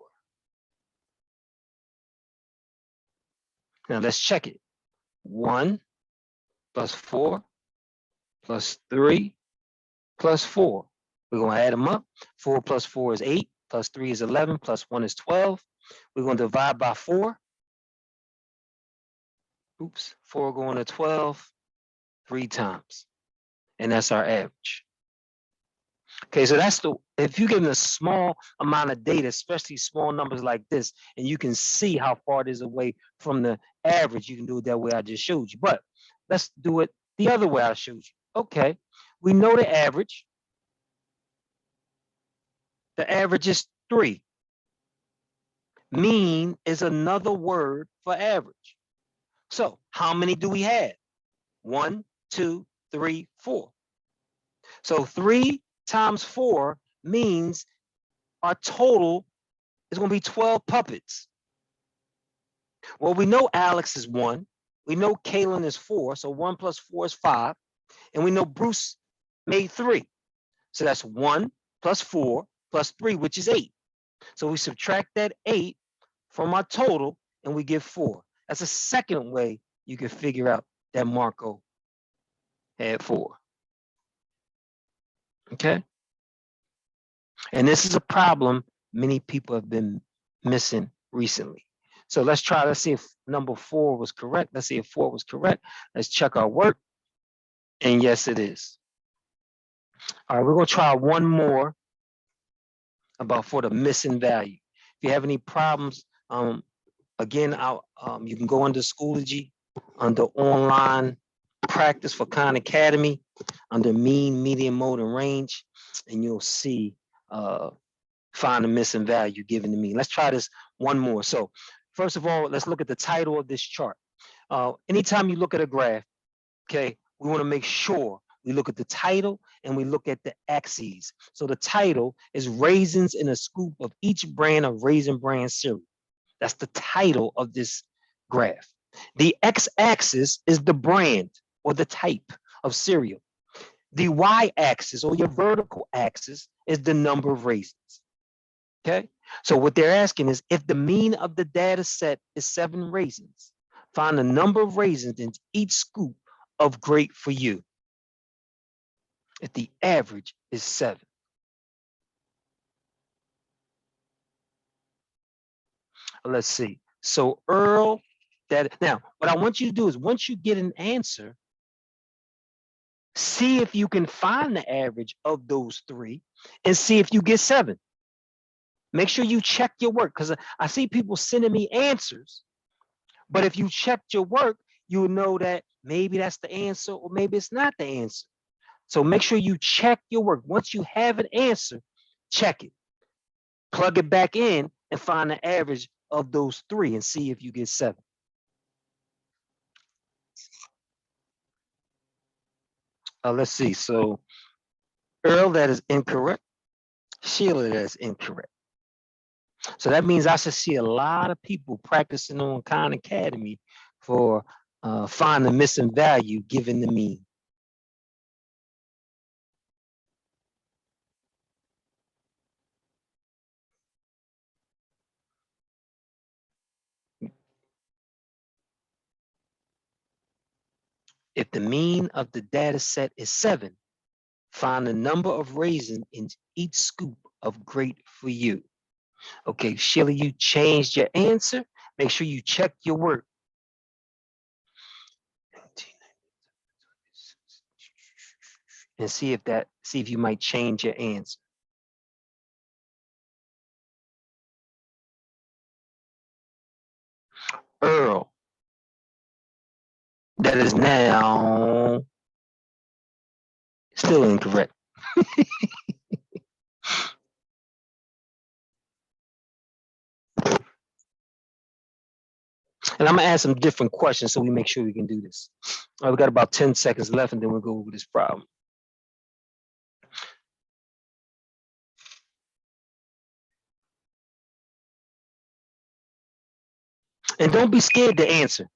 Now let's check it. 1 plus 4 plus 3 plus 4. We're going to add them up. 4 plus 4 is 8, plus 3 is 11, plus 1 is 12. We're going to divide by 4. Oops, 4 going to 12 3 times. And that's our average. Okay, so that's if you're given a small amount of data, especially small numbers like this, and you can see how far it is away from the average, you can do it that way I just showed you. But let's do it the other way I showed you. Okay, we know the average. The average is 3. Mean is another word for average. So how many do we have? 1, 2, 3, 4. So 3 times 4 means our total is going to be 12 puppets. Well, we know Alex is 1. We know Kaylin is 4. So 1 plus 4 is 5. And we know Bruce made 3. So that's 1 plus 4 plus 3, which is 8. So we subtract that 8 from our total and we get 4. That's a second way you can figure out that Marco had 4. Okay. And this is a problem many people have been missing recently. So let's see if number 4 was correct. Let's see if 4 was correct. Let's check our work. And yes, it is. All right, we're going to try one more about for the missing value. If you have any problems, again, you can go under Schoology, under online practice for Khan Academy, under mean, median, mode, and range, and you'll see find the missing value given to me. Let's try this one more. So first of all, let's look at the title of this chart. Anytime you look at a graph, okay, we want to make sure we look at the title and we look at the axes. So the title is raisins in a scoop of each brand of Raisin Bran cereal. That's the title of this graph. The x-axis is the brand or the type of cereal. The y-axis or your vertical axis is the number of raisins. Okay, so what they're asking is if the mean of the data set is 7 raisins, find the number of raisins in each scoop of Great For You. If the average is 7. Let's see. So Earl, now what I want you to do is once you get an answer, see if you can find the average of those 3 and see if you get 7. Make sure you check your work because I see people sending me answers, but if you checked your work, you'll know that maybe that's the answer or maybe it's not the answer. So make sure you check your work. Once you have an answer, check it. Plug it back in and find the average of those 3 and see if you get 7. Let's see. So Earl, that is incorrect. Sheila, that is incorrect. So that means I should see a lot of people practicing on Khan Academy for find the missing value given the mean. If the mean of the data set is 7, find the number of raisins in each scoop of Great For You. Okay, Sheila, you changed your answer. Make sure you check your work. And see if you might change your answer. Earl, that is now still incorrect. And I'm gonna ask some different questions so we make sure we can do this. All right, we got about 10 seconds left and then we'll go over this problem. And don't be scared to answer.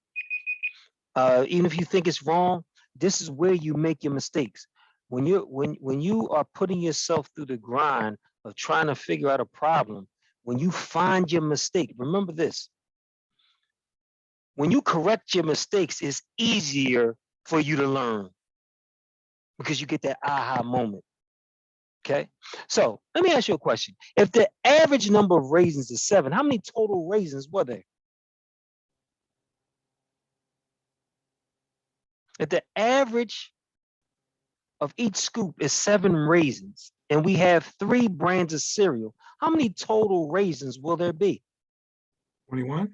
Even if you think it's wrong, this is where you make your mistakes. When you are putting yourself through the grind of trying to figure out a problem, when you find your mistake, remember this. When you correct your mistakes, it's easier for you to learn because you get that aha moment. Okay, so let me ask you a question. If the average number of raisins is 7, how many total raisins were there? If the average of each scoop is 7 raisins and we have 3 brands of cereal, how many total raisins will there be? 21?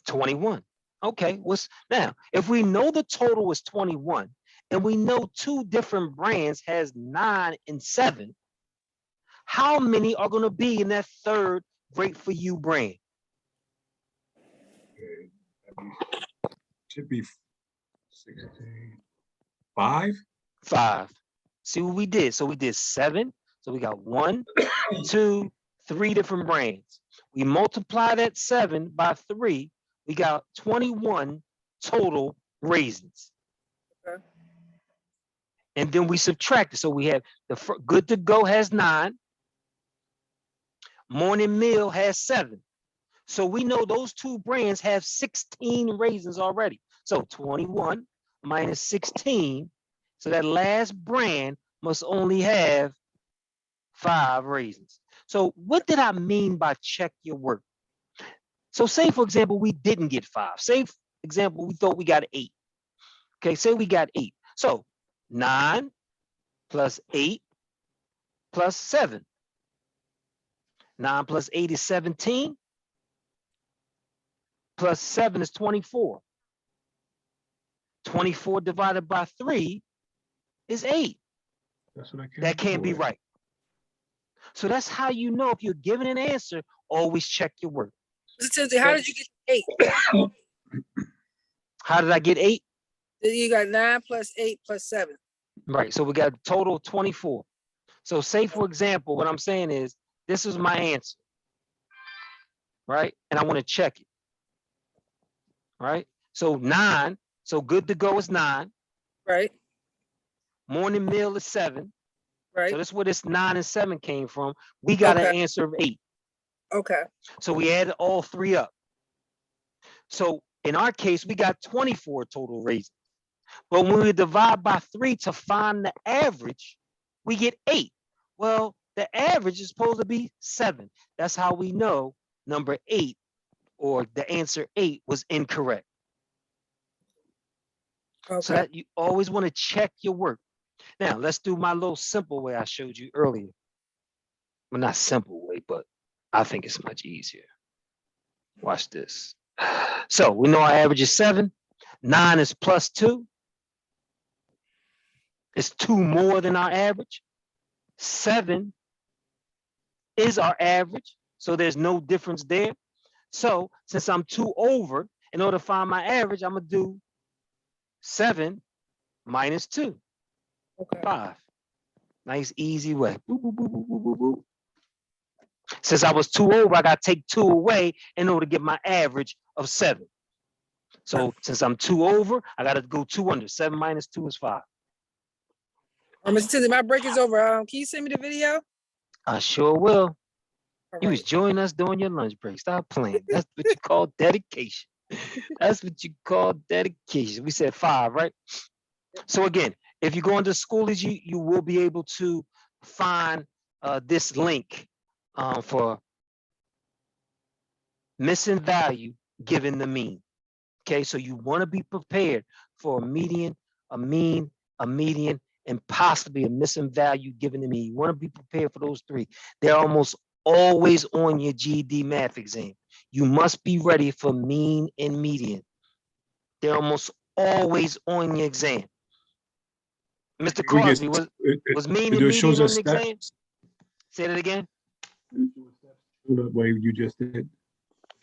21. Okay, now if we know the total is 21 and we know 2 different brands has 9 and 7, how many are going to be in that third Great For You brand? Should be 16. 5? 5. See what we did? So we did 7. So we got 1, 2, 3 different brands. We multiply that 7 by 3. We got 21 total raisins. Okay. And then we subtract it. So we have the Good to Go has 9. Morning Meal has 7. So we know those 2 brands have 16 raisins already. So 21 minus 16. So that last brand must only have 5 raisins. So what did I mean by check your work? So say, for example, we didn't get 5. Say, for example, we thought we got 8. Okay, say we got 8. So 9 plus 8 plus 7. 9 plus 8 is 17. Plus 7 is 24. 24 divided by 3 is 8. That's what I can't That can't be do. right. So that's how you know if you're giving an answer, always check your work. Mr. Tinsley, how did you get 8? How did I get 8? You got 9 plus 8 plus 7. Right, so we got a total of 24. So say, for example, what I'm saying is, this is my answer, right? And I want to check it, right? So 9, so good to go is 9. Right, Morning meal is 7. right. So that's where this 9 and 7 came from. We got an Okay. answer of 8. Okay. So we added all 3 up. So in our case, we got 24 total raisins. But when we divide by 3 to find the average, we get 8. Well, the average is supposed to be 7. That's how we know number 8, or the answer 8, was incorrect. So Okay. that you always want to check your work. Now, let's do my little simple way I showed you earlier. Well, not simple way, but I think it's much easier. Watch this. So we know our average is 7. 9 is plus 2. It's 2 more than our average. 7 is our average, so there's no difference there. So since I'm 2 over, in order to find my average, I'm gonna do 7 minus 2, Okay. 5. Nice, easy way. Boop, boop, boop, boop, boop, boop, boop. Since I was 2 over, I gotta take 2 away in order to get my average of 7. So since I'm 2 over, I gotta go 2 under. 7 minus 2 is 5. Mr. Tinsley, my break is over. Can you send me the video? I sure will. All You was right. joining us during your lunch break. Stop playing. That's what you call dedication. That's what you call dedication. We said 5, right? So again, if you go into Schoology, you will be able to find this link for missing value given the mean. Okay, so you want to be prepared for a median, a mean, a median, and possibly a missing value given the mean. You want to be prepared for those 3. They're almost always on your GED math exam. You must be ready for mean and median. They're almost always on your exam. Mr. We get- Crosby, was mean do and it shows median on us the exam? steps. Say that again. The way you just did.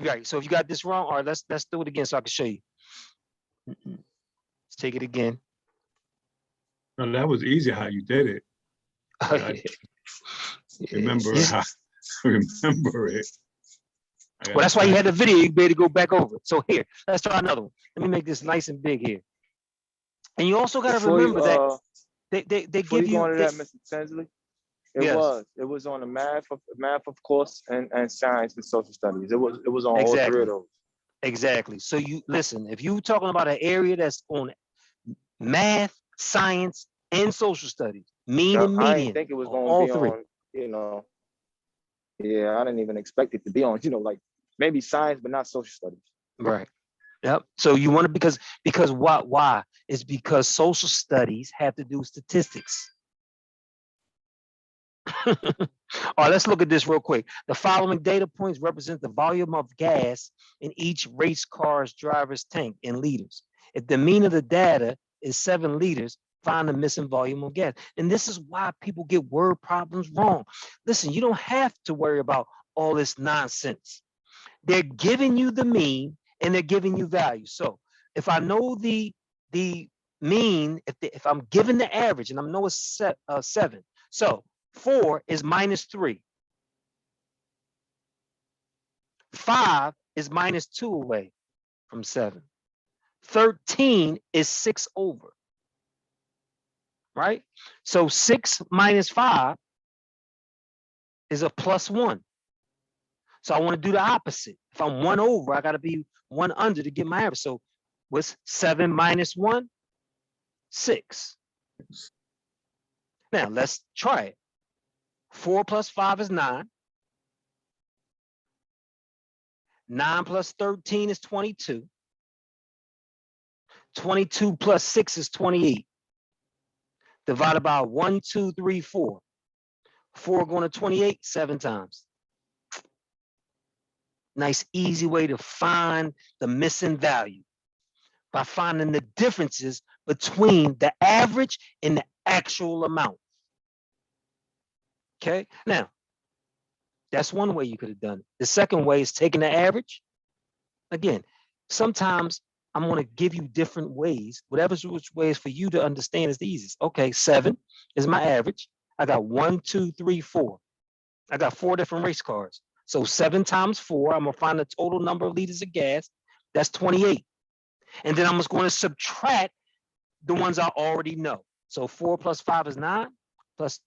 Right. So if you got this wrong, all right, let's do it again so I can show you. Let's take it again. No, that was easy how you did it. Okay. Remember Yes. how, remember it. Well, that's why you had the video. You be able to go back over it. So here, let's try another one. Let me make this nice and big here. And you also got to Before you, remember that they Before give you go you into that, Mr. Tinsley, Yes. it was on the math of course, and science and social studies. It was on all 3 Exactly. of those. Exactly. So you listen, if you talking about an area that's on math, science, and social studies, mean and I median, didn't think it was on going to all be 3. on, yeah, I didn't even expect it to be on, like maybe science, but not social studies. Right. Yep. So you want to because why? It's because social studies have to do with statistics. All right, let's look at this real quick. The following data points represent the volume of gas in each race car's driver's tank in liters. If the mean of the data is 7 liters, find the missing volume of gas. And this is why people get word problems wrong. Listen, you don't have to worry about all this nonsense. They're giving you the mean and they're giving you value. So if I know the mean, if I'm given the average and I know it's 7, so 4 is minus 3. 5 is minus 2 away from 7. 13 is 6 over. Right? So 6 minus 5 is a plus 1. So I want to do the opposite. If I'm 1 over, I got to be 1 under to get my average. So what's 7 minus 1? 6. Now let's try it. 4 plus 5 is 9. 9 plus 13 is 22. 22 plus 6 is 28. Divided by 1, 2, 3, 4. 4 going to 28 7 times. Nice, easy way to find the missing value by finding the differences between the average and the actual amount. Okay, now that's one way you could have done it. The second way is taking the average. Again, sometimes I'm going to give you different ways, which ways for you to understand is the easiest. Okay, 7 is my average. I got 1, 2, 3, 4. I got 4 different race cars. So 7 times 4, I'm going to find the total number of liters of gas. That's 28. And then I'm just going to subtract the ones I already know. So 4 plus 5 is 9, plus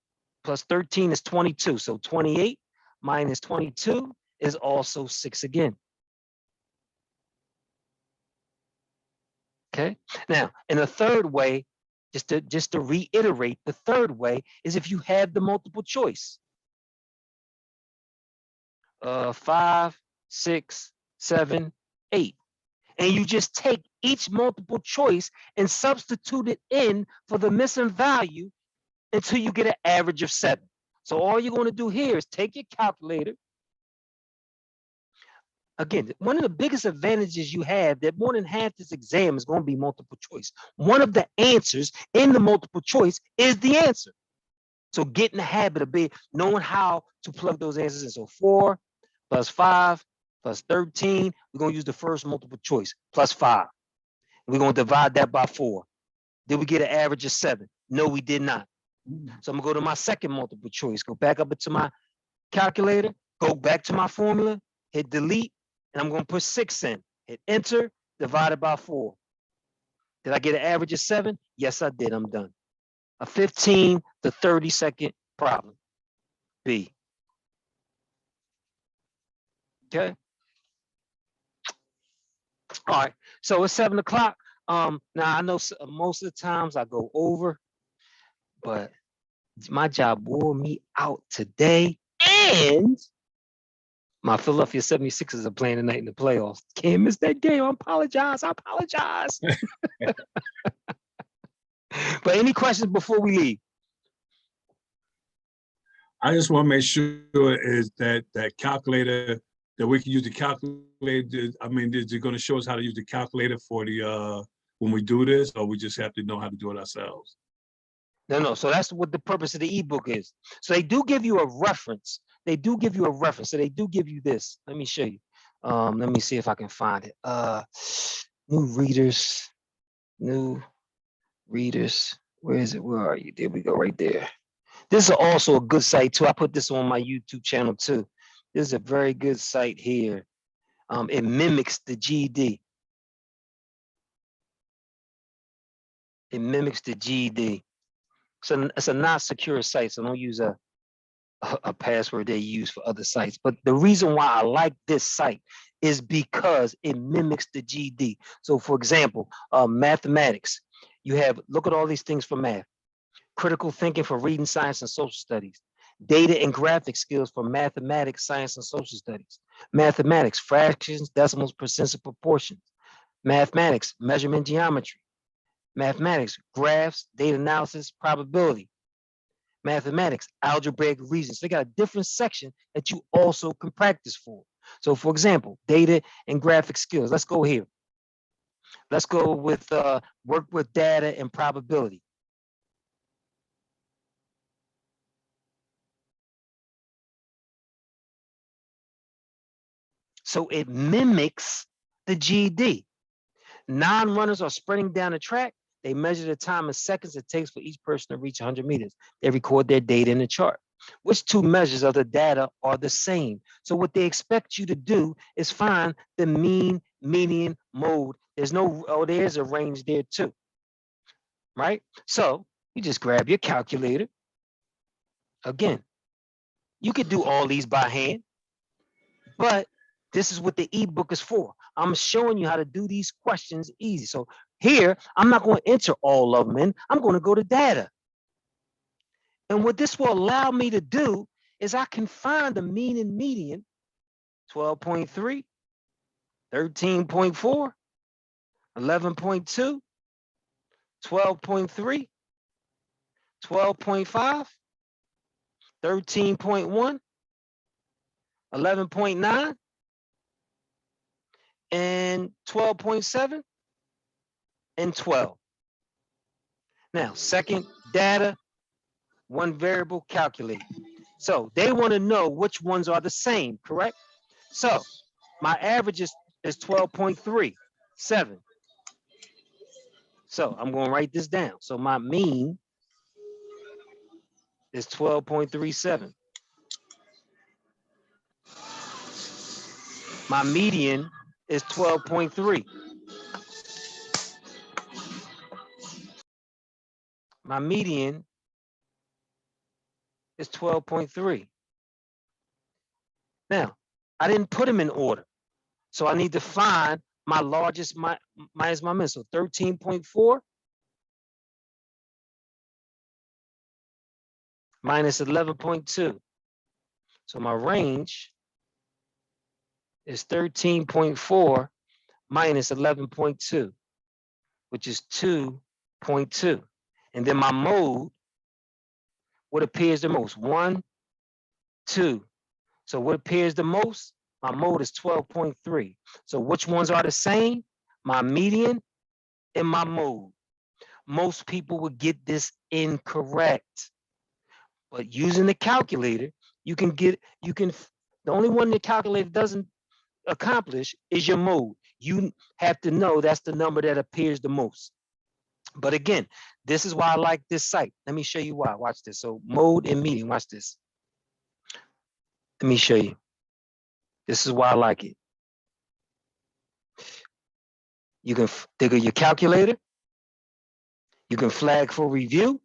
13 is 22. So 28 minus 22 is also 6 again. Okay. Now, in the third way, just to reiterate, the third way is if you have the multiple choice. 5, 6, 7, 8. And you just take each multiple choice and substitute it in for the missing value until you get an average of 7. So all you're going to do here is take your calculator. Again, one of the biggest advantages you have that more than half this exam is going to be multiple choice. One of the answers in the multiple choice is the answer. So get in the habit of knowing how to plug those answers in. So 4 plus 5 plus 13, we're going to use the first multiple choice, plus 5. We're going to divide that by 4. Did we get an average of 7? No, we did not. So I'm going to go to my second multiple choice, go back up into my calculator, go back to my formula, hit delete, and I'm going to put 6 in. Hit enter, divided by 4. Did I get an average of 7? Yes, I did. I'm done. A 15 to 30 second problem. B. Okay. All right. So it's 7 o'clock. Now I know most of the times I go over, but my job wore me out today, and my Philadelphia 76ers are playing tonight in the playoffs. Can't miss that game. I apologize. But any questions before we leave? I just want to make sure is that calculator that we can use the calculator. I mean, is it going to show us how to use the calculator for the when we do this, or we just have to know how to do it ourselves? No. So that's what the purpose of the ebook is. So they do give you a reference. So they do give you this. Let me show you. Let me see if I can find it. New readers. Where is it? Where are you? There we go, right there. This is also a good site too. I put this on my YouTube channel too. This is a very good site here. It mimics the GED. It mimics the GED. So it's a not secure site, so don't use a password they use for other sites. But the reason why I like this site is because it mimics the GED. So for example, mathematics, look at all these things for math. Critical thinking for reading, science, and social studies. Data and graphic skills for mathematics, science, and social studies. Mathematics, fractions, decimals, percents, and proportions. Mathematics, measurement, geometry. Mathematics, graphs, data analysis, probability. Mathematics, algebraic reasons. They got a different section that you also can practice for. So for example, data and graphic skills. Let's go here. Let's go with work with data and probability. So it mimics the GED. Non-runners are sprinting down the track. They measure the time in seconds it takes for each person to reach 100 meters. They record their data in the chart. Which two measures of the data are the same? So what they expect you to do is find the mean, median, mode. There's a range there too, right? So you just grab your calculator. Again, you could do all these by hand, but this is what the ebook is for. I'm showing you how to do these questions easy. So Here, I'm not going to enter all of them in. I'm going to go to data. And what this will allow me to do is I can find the mean and median, 12.3, 13.4, 11.2, 12.3, 12.5, 13.1, 11.9, and 12.7, and 12. Now, second, data, one variable, calculate. So they want to know which ones are the same, correct? So my average is 12.37. So I'm going to write this down. So my mean is 12.37. My median is 12.3. My median is 12.3. Now, I didn't put them in order. So I need to find my largest minus my min. So 13.4 minus 11.2. So my range is 13.4 minus 11.2, which is 2.2. And then my mode, what appears the most? 1, 2. So what appears the most? My mode is 12.3. So which ones are the same? My median and my mode. Most people would get this incorrect. But using the calculator, the only one the calculator doesn't accomplish is your mode. You have to know that's the number that appears the most. But again, this is why I like this site. Let me show you why. Watch this. So mode and median, watch this. Let me show you. This is why I like it. You can dig your calculator. You can flag for review.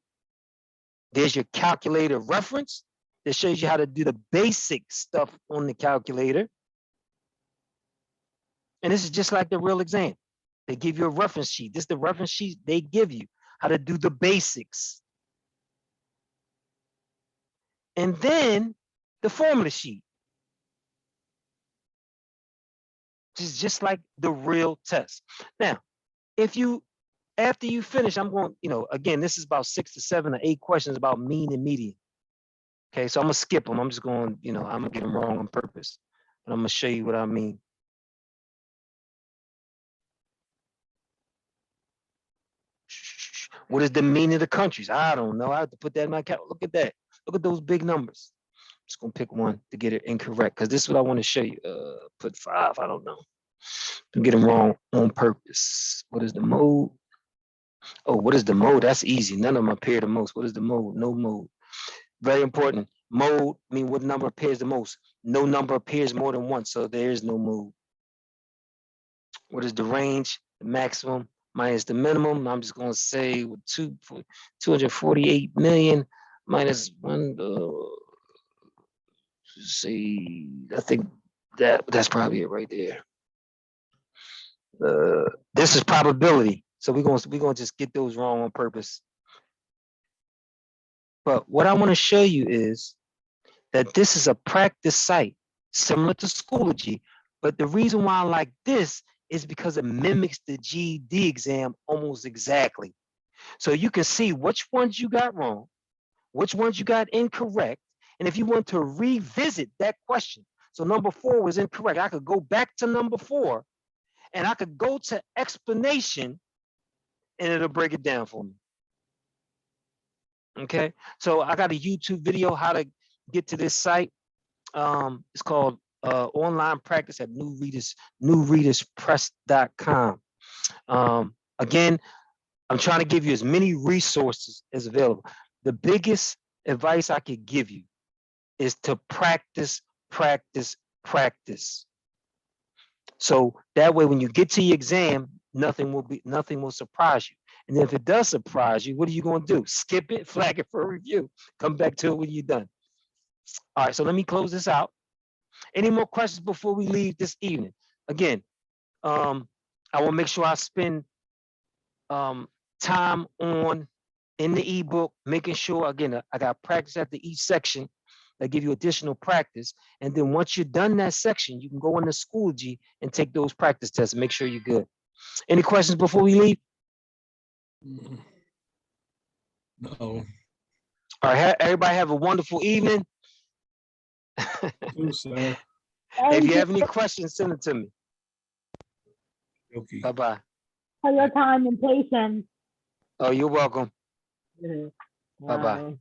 There's your calculator reference that shows you how to do the basic stuff on the calculator. And this is just like the real exam. They give you a reference sheet. This is the reference sheet they give you, how to do the basics. And then the formula sheet. Which is just like the real test. Now, after you finish, I'm going, again, this is about 6 to 7 or 8 questions about mean and median. Okay, so I'm gonna skip them. I'm just going, I'm gonna get them wrong on purpose. And I'm gonna show you what I mean. What is the mean of the countries? I don't know. I have to put that in my calculator. Look at that. Look at those big numbers. I'm just gonna pick one to get it incorrect because this is what I want to show you. Put 5. I don't know. To get them wrong on purpose. What is the mode? Oh, what is the mode? That's easy. None of them appear the most. What is the mode? No mode. Very important. Mode mean what number appears the most. No number appears more than once, so there is no mode. What is the range? The maximum minus the minimum. I'm just going to say 248 million minus 1. See, I think that's probably it right there. This is probability. So we're going to just get those wrong on purpose. But what I want to show you is that this is a practice site similar to Schoology. But the reason why I like this is because it mimics the GED exam almost exactly. So you can see which ones you got wrong, which ones you got incorrect. And if you want to revisit that question, so number 4 was incorrect, I could go back to number 4 and I could go to explanation and it'll break it down for me. Okay, so I got a YouTube video how to get to this site. It's called Online Practice at newreaderspress.com. Again, I'm trying to give you as many resources as available. The biggest advice I could give you is to practice, practice, practice. So that way, when you get to your exam, nothing will surprise you. And if it does surprise you, what are you going to do? Skip it, flag it for review. Come back to it when you're done. All right, so let me close this out. Any more questions before we leave this evening? Again, I will make sure I spend time on in the ebook, making sure, again, I got practice after each section. I give you additional practice. And then once you're done that section, you can go into Schoology and take those practice tests and make sure you're good. Any questions before we leave? No. All right, everybody have a wonderful evening. Too, sir. If you have any questions, send it to me. Okay. Bye-bye. For your time and patience. Oh, you're welcome. Mhm. Bye-bye. Bye.